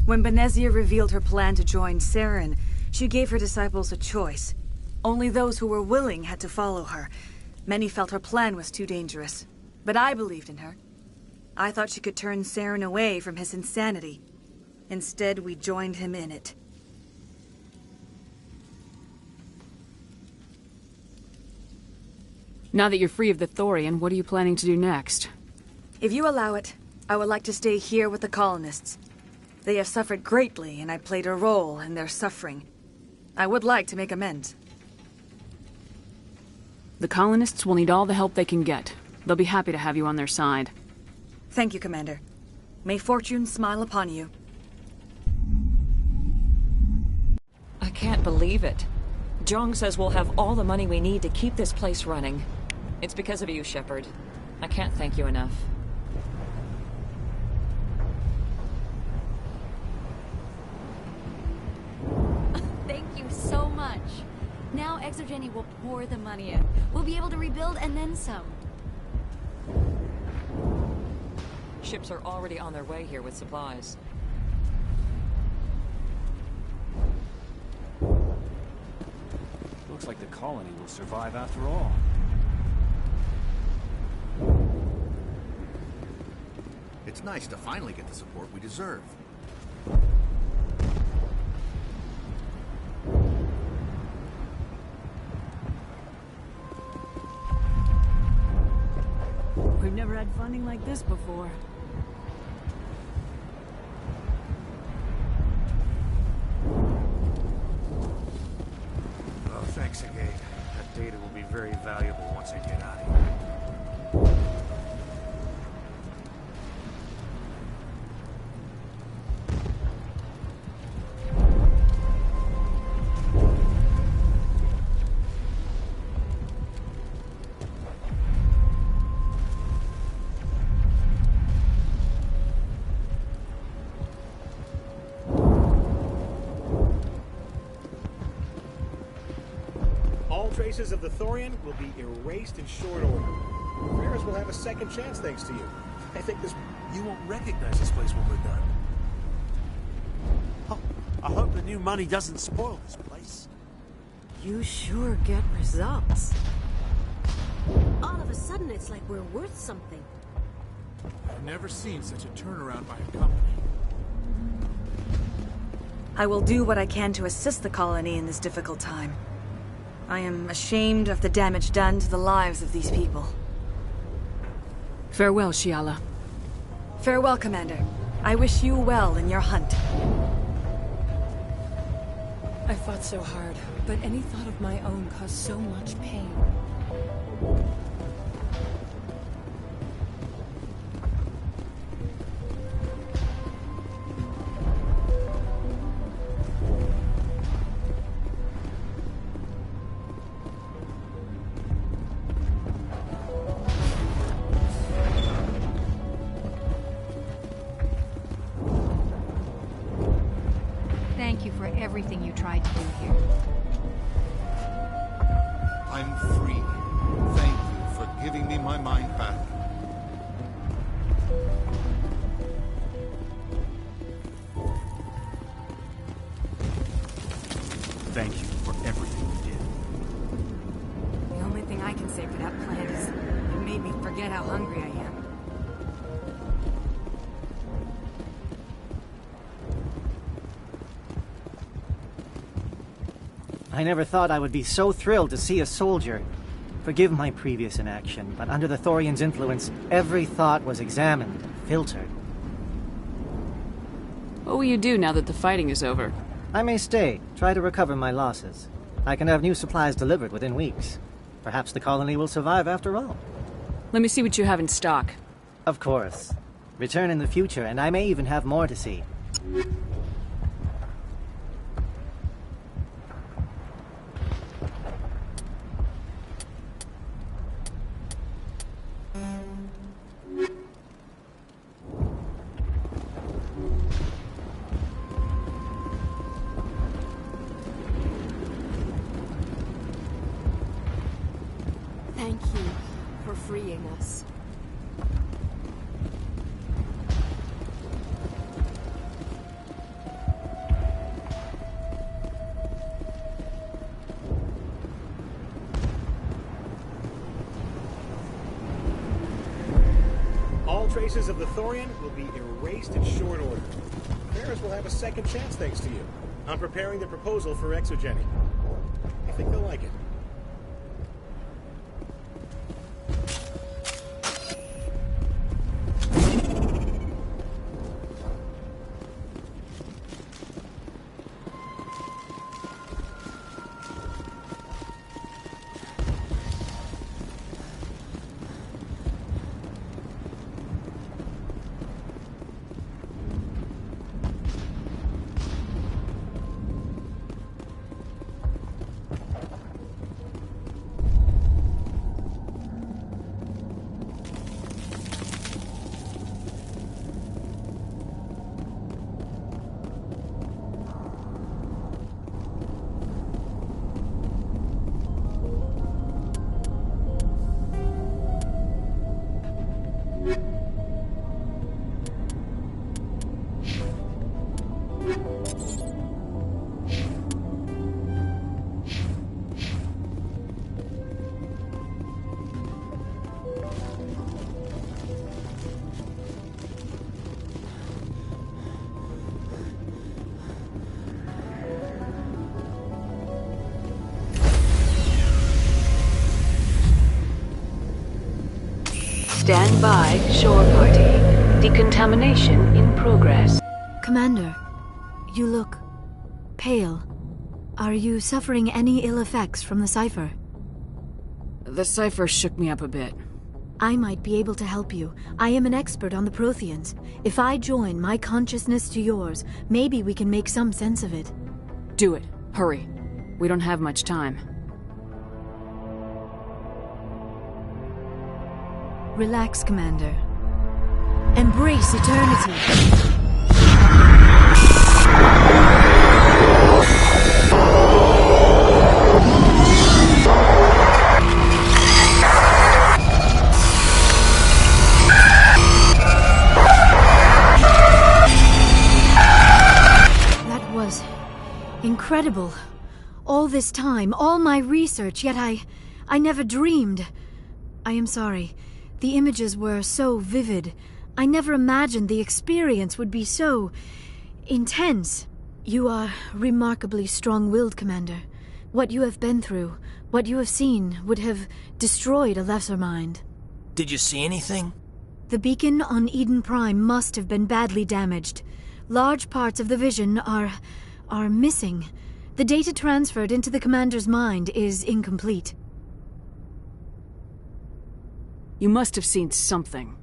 When Benezia revealed her plan to join Saren, she gave her disciples a choice. Only those who were willing had to follow her. Many felt her plan was too dangerous, but I believed in her. I thought she could turn Saren away from his insanity. Instead, we joined him in it. Now that you're free of the Thorian, what are you planning to do next? If you allow it, I would like to stay here with the colonists. They have suffered greatly, and I played a role in their suffering. I would like to make amends. The colonists will need all the help they can get. They'll be happy to have you on their side. Thank you, Commander. May fortune smile upon you. I can't believe it. Jong says we'll have all the money we need to keep this place running. It's because of you, Shepard. I can't thank you enough. Thank you so much. Now Exogeny will pour the money in. We'll be able to rebuild and then some. Ships are already on their way here with supplies. Looks like the colony will survive after all. It's nice to finally get the support we deserve. We've never had funding like this before. Oh, thanks again. That data will be very valuable once I get out of here. Traces of the Thorian will be erased in short order. Ferris will have a second chance thanks to you. I think this... You won't recognize this place when we're done. Oh, I hope the new money doesn't spoil this place. You sure get results. All of a sudden, it's like we're worth something. I've never seen such a turnaround by a company. I will do what I can to assist the colony in this difficult time. I am ashamed of the damage done to the lives of these people. Farewell, Shiala. Farewell, Commander. I wish you well in your hunt. I fought so hard, but any thought of my own caused so much pain. Thank you for everything you tried to do here. I'm free. Thank you for giving me my mind back. Thank you for everything you did. The only thing I can say for that plan is it made me forget how hungry I am. I never thought I would be so thrilled to see a soldier. Forgive my previous inaction, but under the Thorian's influence, every thought was examined and filtered. What will you do now that the fighting is over? I may stay, try to recover my losses. I can have new supplies delivered within weeks. Perhaps the colony will survive after all. Let me see what you have in stock. Of course. Return in the future, and I may even have more to see. Thank you for freeing us. All traces of the Thorian will be erased in short order. Ferris will have a second chance thanks to you. I'm preparing the proposal for Exogeny. I think they'll like it. Stand by, shore party. Decontamination in progress. Commander, you look pale. Are you suffering any ill effects from the cipher? The cipher shook me up a bit. I might be able to help you. I am an expert on the Protheans. If I join my consciousness to yours, maybe we can make some sense of it. Do it. Hurry. We don't have much time. Relax, Commander. Embrace eternity. That was incredible. All this time, all my research, yet I never dreamed. I am sorry. The images were so vivid. I never imagined the experience would be so intense. You are remarkably strong-willed, Commander. What you have been through, what you have seen, would have destroyed a lesser mind. Did you see anything? The beacon on Eden Prime must have been badly damaged. Large parts of the vision are missing. The data transferred into the Commander's mind is incomplete. You must have seen something.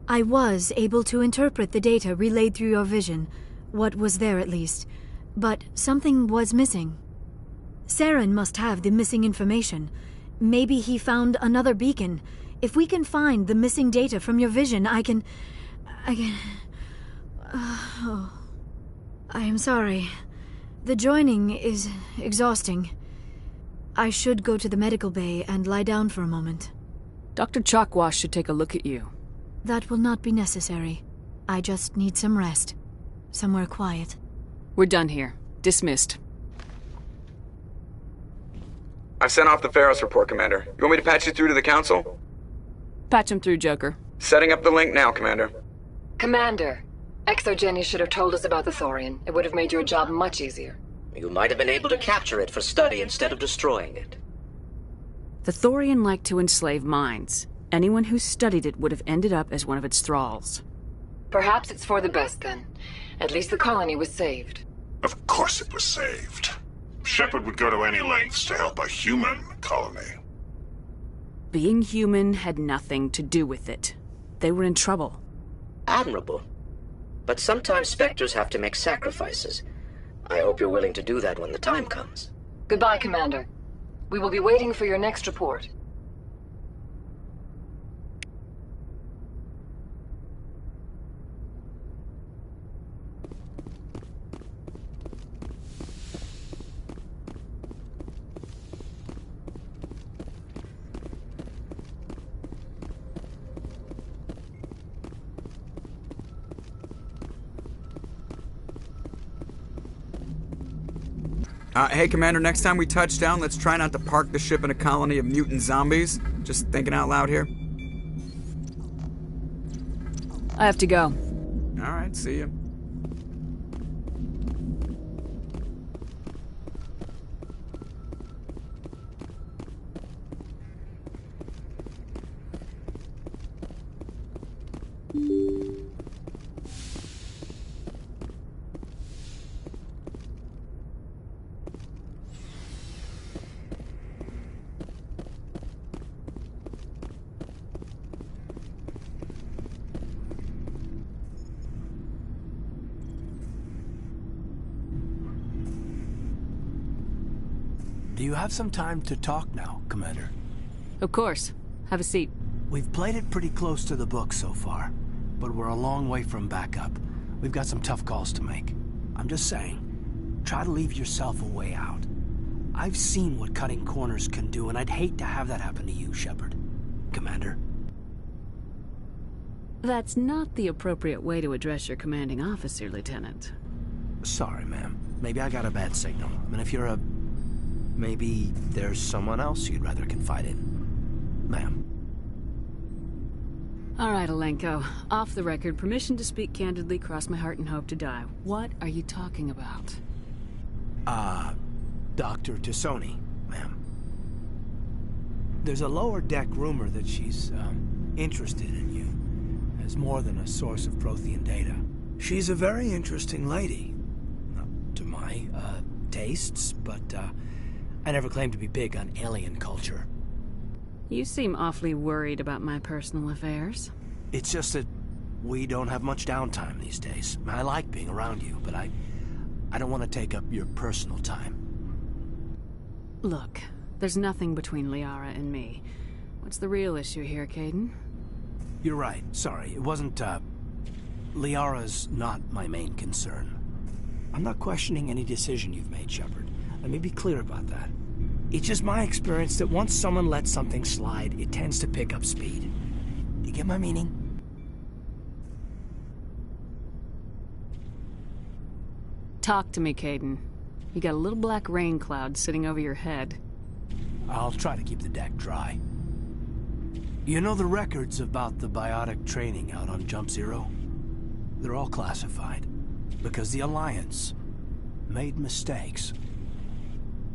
I was able to interpret the data relayed through your vision. What was there, at least. But something was missing. Saren must have the missing information. Maybe he found another beacon. If we can find the missing data from your vision, I can... I am sorry. The joining is exhausting. I should go to the medical bay and lie down for a moment. Dr. Chakwas should take a look at you. That will not be necessary. I just need some rest. Somewhere quiet. We're done here. Dismissed. I've sent off the Ferris report, Commander. You want me to patch you through to the Council? Patch him through, Joker. Setting up the link now, Commander. Commander, Exogeny should have told us about the Thorian. It would have made your job much easier. You might have been able to capture it for study instead of destroying it. The Thorian liked to enslave minds. Anyone who studied it would have ended up as one of its thralls. Perhaps it's for the best, then. At least the colony was saved. Of course it was saved. Shepard would go to any lengths to help a human colony. Being human had nothing to do with it. They were in trouble. Admirable. But sometimes Spectres have to make sacrifices. I hope you're willing to do that when the time comes. Goodbye, Commander. We will be waiting for your next report. Hey, Commander, next time we touch down, let's try not to park the ship in a colony of mutant zombies. Just thinking out loud here. I have to go. All right, see ya. Do you have some time to talk now, Commander? Of course. Have a seat. We've played it pretty close to the book so far, but we're a long way from backup. We've got some tough calls to make. I'm just saying, try to leave yourself a way out. I've seen what cutting corners can do, and I'd hate to have that happen to you, Shepard. Commander? That's not the appropriate way to address your commanding officer, Lieutenant. Sorry, ma'am. Maybe I got a bad signal. I mean, if you're a... Maybe there's someone else you'd rather confide in. Ma'am. All right, Alenko. Off the record, permission to speak candidly, cross my heart and hope to die. What are you talking about? Dr. T'Soni, ma'am. There's a lower deck rumor that she's, interested in you as more than a source of Prothean data. She's a very interesting lady. Not to my, tastes, but, I never claimed to be big on alien culture. You seem awfully worried about my personal affairs. It's just that we don't have much downtime these days. I like being around you, but I don't want to take up your personal time. Look, there's nothing between Liara and me. What's the real issue here, Kaidan? You're right. Sorry, it wasn't, Liara's not my main concern. I'm not questioning any decision you've made, Shepard. Let me be clear about that. It's just my experience that once someone lets something slide, it tends to pick up speed. You get my meaning? Talk to me, Kaidan. You got a little black rain cloud sitting over your head. I'll try to keep the deck dry. You know the records about the biotic training out on Jump Zero? They're all classified. Because the Alliance made mistakes.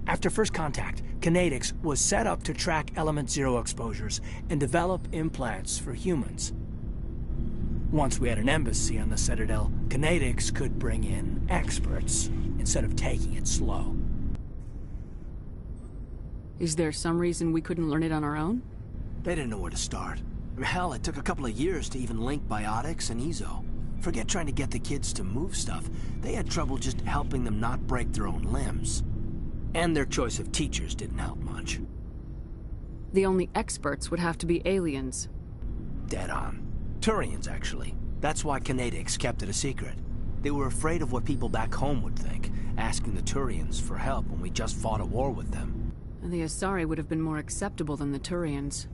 After first contact, Kinetics was set up to track Element Zero exposures and develop implants for humans. Once we had an embassy on the Citadel, Kinetics could bring in experts instead of taking it slow. Is there some reason we couldn't learn it on our own? They didn't know where to start. Hell, it took a couple of years to even link biotics and Ezo. Forget trying to get the kids to move stuff. They had trouble just helping them not break their own limbs. And their choice of teachers didn't help much. The only experts would have to be aliens. Dead on. Turians, actually. That's why Kinetics kept it a secret. They were afraid of what people back home would think, asking the Turians for help when we just fought a war with them. And the Asari would have been more acceptable than the Turians.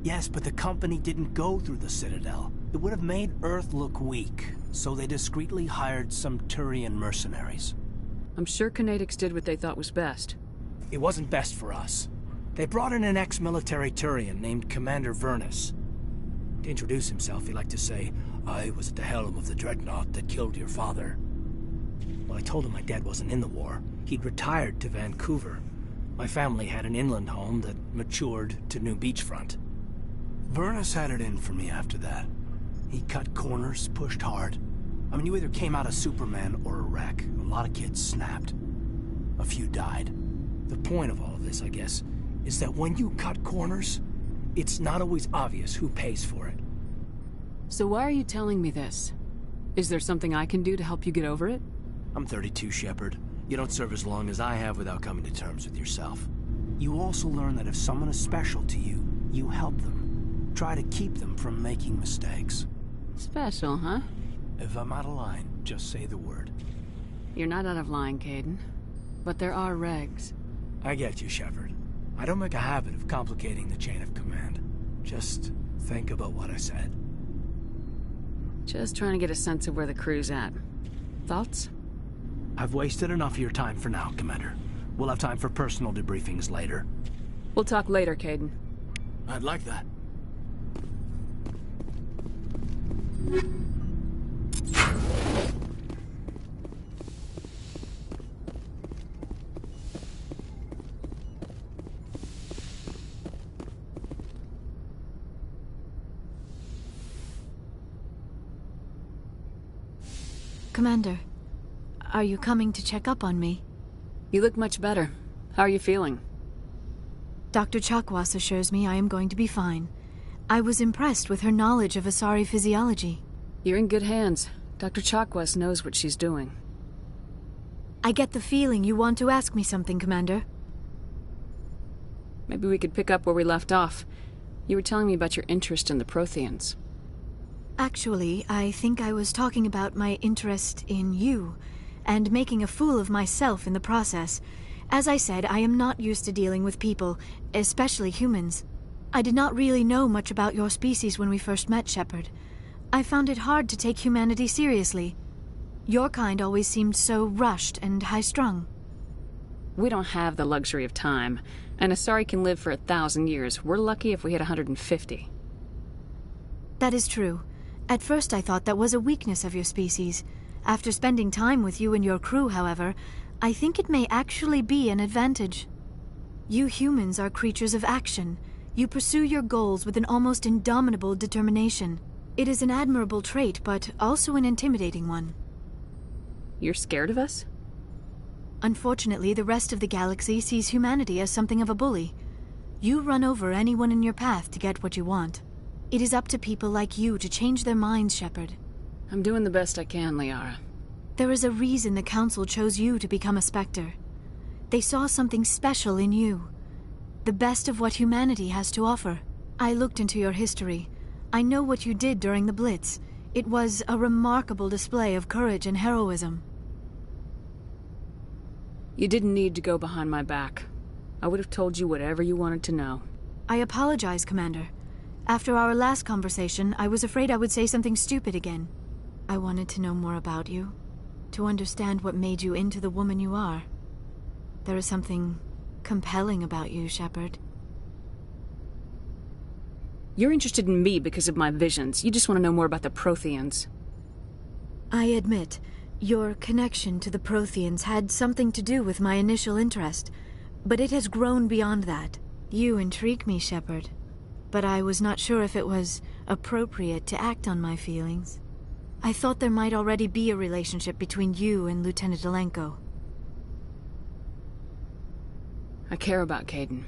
Yes, but the company didn't go through the Citadel. It would have made Earth look weak, so they discreetly hired some Turian mercenaries. I'm sure Kinetics did what they thought was best. It wasn't best for us. They brought in an ex-military Turian named Commander Vernus. To introduce himself, he liked to say, "I was at the helm of the dreadnought that killed your father." Well, I told him my dad wasn't in the war. He'd retired to Vancouver. My family had an inland home that matured to new beachfront. Vernus had it in for me after that. He cut corners, pushed hard. I mean, you either came out a Superman or a wreck. A lot of kids snapped. A few died. The point of all of this, I guess, is that when you cut corners, it's not always obvious who pays for it. So why are you telling me this? Is there something I can do to help you get over it? I'm 32, Shepard. You don't serve as long as I have without coming to terms with yourself. You also learn that if someone is special to you, you help them. Try to keep them from making mistakes. Special, huh? If I'm out of line, just say the word. You're not out of line, Kaidan. But there are regs. I get you, Shepard. I don't make a habit of complicating the chain of command. Just think about what I said. Just trying to get a sense of where the crew's at. Thoughts? I've wasted enough of your time for now, Commander. We'll have time for personal debriefings later. We'll talk later, Kaidan. I'd like that. Commander, are you coming to check up on me? You look much better. How are you feeling? Dr. Chakwas assures me I am going to be fine. I was impressed with her knowledge of Asari physiology. You're in good hands. Dr. Chakwas knows what she's doing. I get the feeling you want to ask me something, Commander. Maybe we could pick up where we left off. You were telling me about your interest in the Protheans. Actually, I think I was talking about my interest in you, and making a fool of myself in the process. As I said, I am not used to dealing with people, especially humans. I did not really know much about your species when we first met, Shepard. I found it hard to take humanity seriously. Your kind always seemed so rushed and high-strung. We don't have the luxury of time. An Asari can live for 1,000 years. We're lucky if we hit 150. That is true. At first I thought that was a weakness of your species. After spending time with you and your crew, however, I think it may actually be an advantage. You humans are creatures of action. You pursue your goals with an almost indomitable determination. It is an admirable trait, but also an intimidating one. You're scared of us? Unfortunately, the rest of the galaxy sees humanity as something of a bully. You run over anyone in your path to get what you want. It is up to people like you to change their minds, Shepard. I'm doing the best I can, Liara. There is a reason the Council chose you to become a Spectre. They saw something special in you. The best of what humanity has to offer. I looked into your history. I know what you did during the Blitz. It was a remarkable display of courage and heroism. You didn't need to go behind my back. I would have told you whatever you wanted to know. I apologize, Commander. After our last conversation, I was afraid I would say something stupid again. I wanted to know more about you, to understand what made you into the woman you are. There is something compelling about you, Shepard. You're interested in me because of my visions. You just want to know more about the Protheans. I admit, your connection to the Protheans had something to do with my initial interest, but it has grown beyond that. You intrigue me, Shepard. But I was not sure if it was appropriate to act on my feelings. I thought there might already be a relationship between you and Lieutenant Alenko. I care about Kaidan.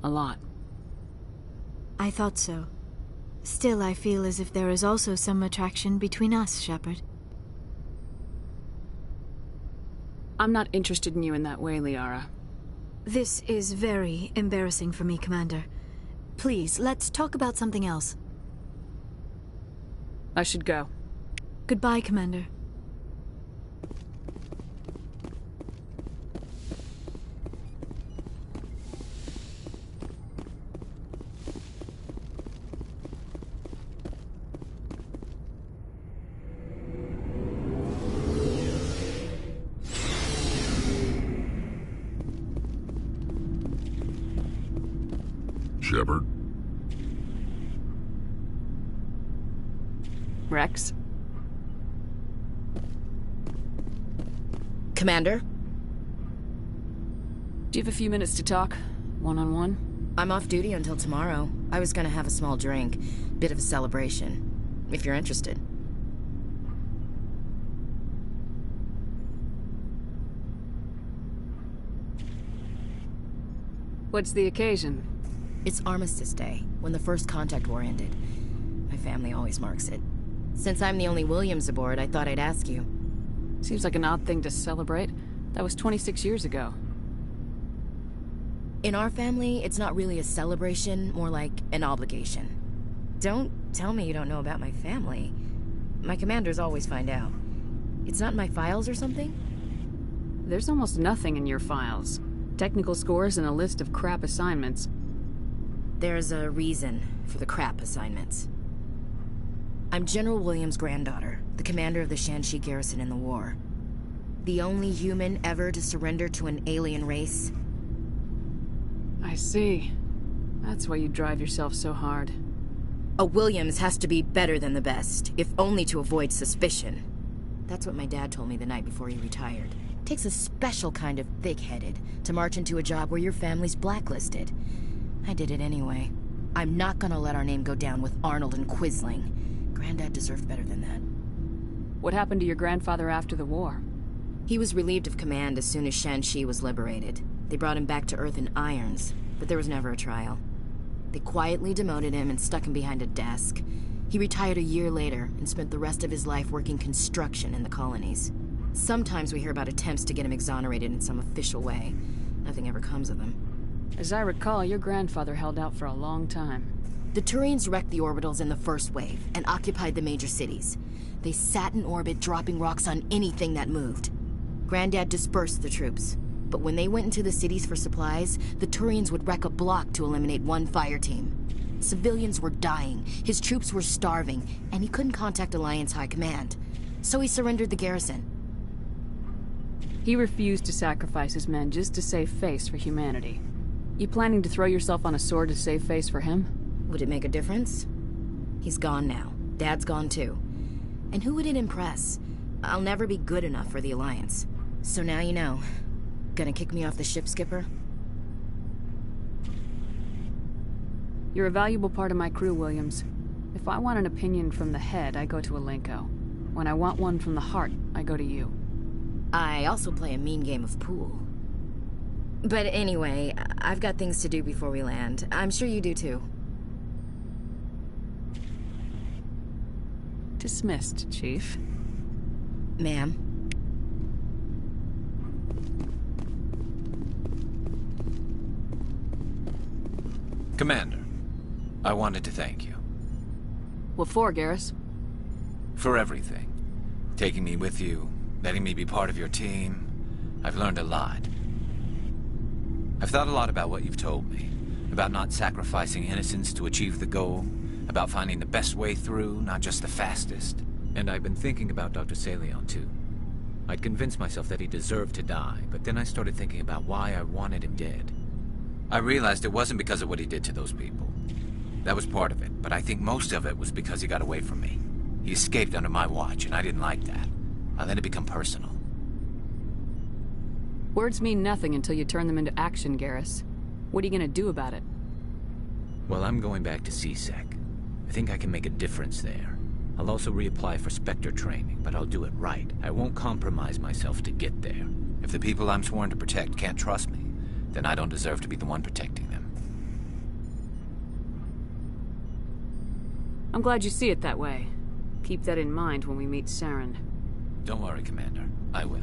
A lot. I thought so. Still, I feel as if there is also some attraction between us, Shepard. I'm not interested in you in that way, Liara. This is very embarrassing for me, Commander. Please, let's talk about something else. I should go. Goodbye, Commander. Shepard? Rex? Commander? Do you have a few minutes to talk? One-on-one? I'm off duty until tomorrow. I was gonna have a small drink. Bit of a celebration. If you're interested. What's the occasion? It's Armistice Day, when the First Contact War ended. My family always marks it. Since I'm the only Williams aboard, I thought I'd ask you. Seems like an odd thing to celebrate. That was 26 years ago. In our family, it's not really a celebration, more like an obligation. Don't tell me you don't know about my family. My commanders always find out. It's not in my files or something? There's almost nothing in your files. Technical scores and a list of crap assignments. There's a reason for the crap assignments. I'm General Williams' granddaughter, the commander of the Shanxi garrison in the war. The only human ever to surrender to an alien race. I see. That's why you drive yourself so hard. A Williams has to be better than the best, if only to avoid suspicion. That's what my dad told me the night before he retired. Takes a special kind of thick-headed to march into a job where your family's blacklisted. I did it anyway. I'm not gonna let our name go down with Arnold and Quisling. Granddad deserved better than that. What happened to your grandfather after the war? He was relieved of command as soon as Shanxi was liberated. They brought him back to Earth in irons, but there was never a trial. They quietly demoted him and stuck him behind a desk. He retired a year later and spent the rest of his life working construction in the colonies. Sometimes we hear about attempts to get him exonerated in some official way. Nothing ever comes of them. As I recall, your grandfather held out for a long time. The Turians wrecked the orbitals in the first wave and occupied the major cities. They sat in orbit, dropping rocks on anything that moved. Granddad dispersed the troops, but when they went into the cities for supplies, the Turians would wreck a block to eliminate one fire team. Civilians were dying, his troops were starving, and he couldn't contact Alliance High Command. So he surrendered the garrison. He refused to sacrifice his men just to save face for humanity. You planning to throw yourself on a sword to save face for him? Would it make a difference? He's gone now. Dad's gone too. And who would it impress? I'll never be good enough for the Alliance. So now you know. Gonna kick me off the ship, Skipper? You're a valuable part of my crew, Williams. If I want an opinion from the head, I go to Alenko. When I want one from the heart, I go to you. I also play a mean game of pool. But anyway, I've got things to do before we land. I'm sure you do too. Dismissed, Chief. Ma'am. Commander, I wanted to thank you. What for, Garrus? For everything. Taking me with you, letting me be part of your team. I've learned a lot. I've thought a lot about what you've told me. About not sacrificing innocence to achieve the goal. About finding the best way through, not just the fastest. And I've been thinking about Dr. Saleon, too. I'd convinced myself that he deserved to die, but then I started thinking about why I wanted him dead. I realized it wasn't because of what he did to those people. That was part of it, but I think most of it was because he got away from me. He escaped under my watch, and I didn't like that. I let it become personal. Words mean nothing until you turn them into action, Garrus. What are you gonna do about it? Well, I'm going back to C-Sec. I think I can make a difference there. I'll also reapply for Spectre training, but I'll do it right. I won't compromise myself to get there. If the people I'm sworn to protect can't trust me, then I don't deserve to be the one protecting them. I'm glad you see it that way. Keep that in mind when we meet Saren. Don't worry, Commander. I will.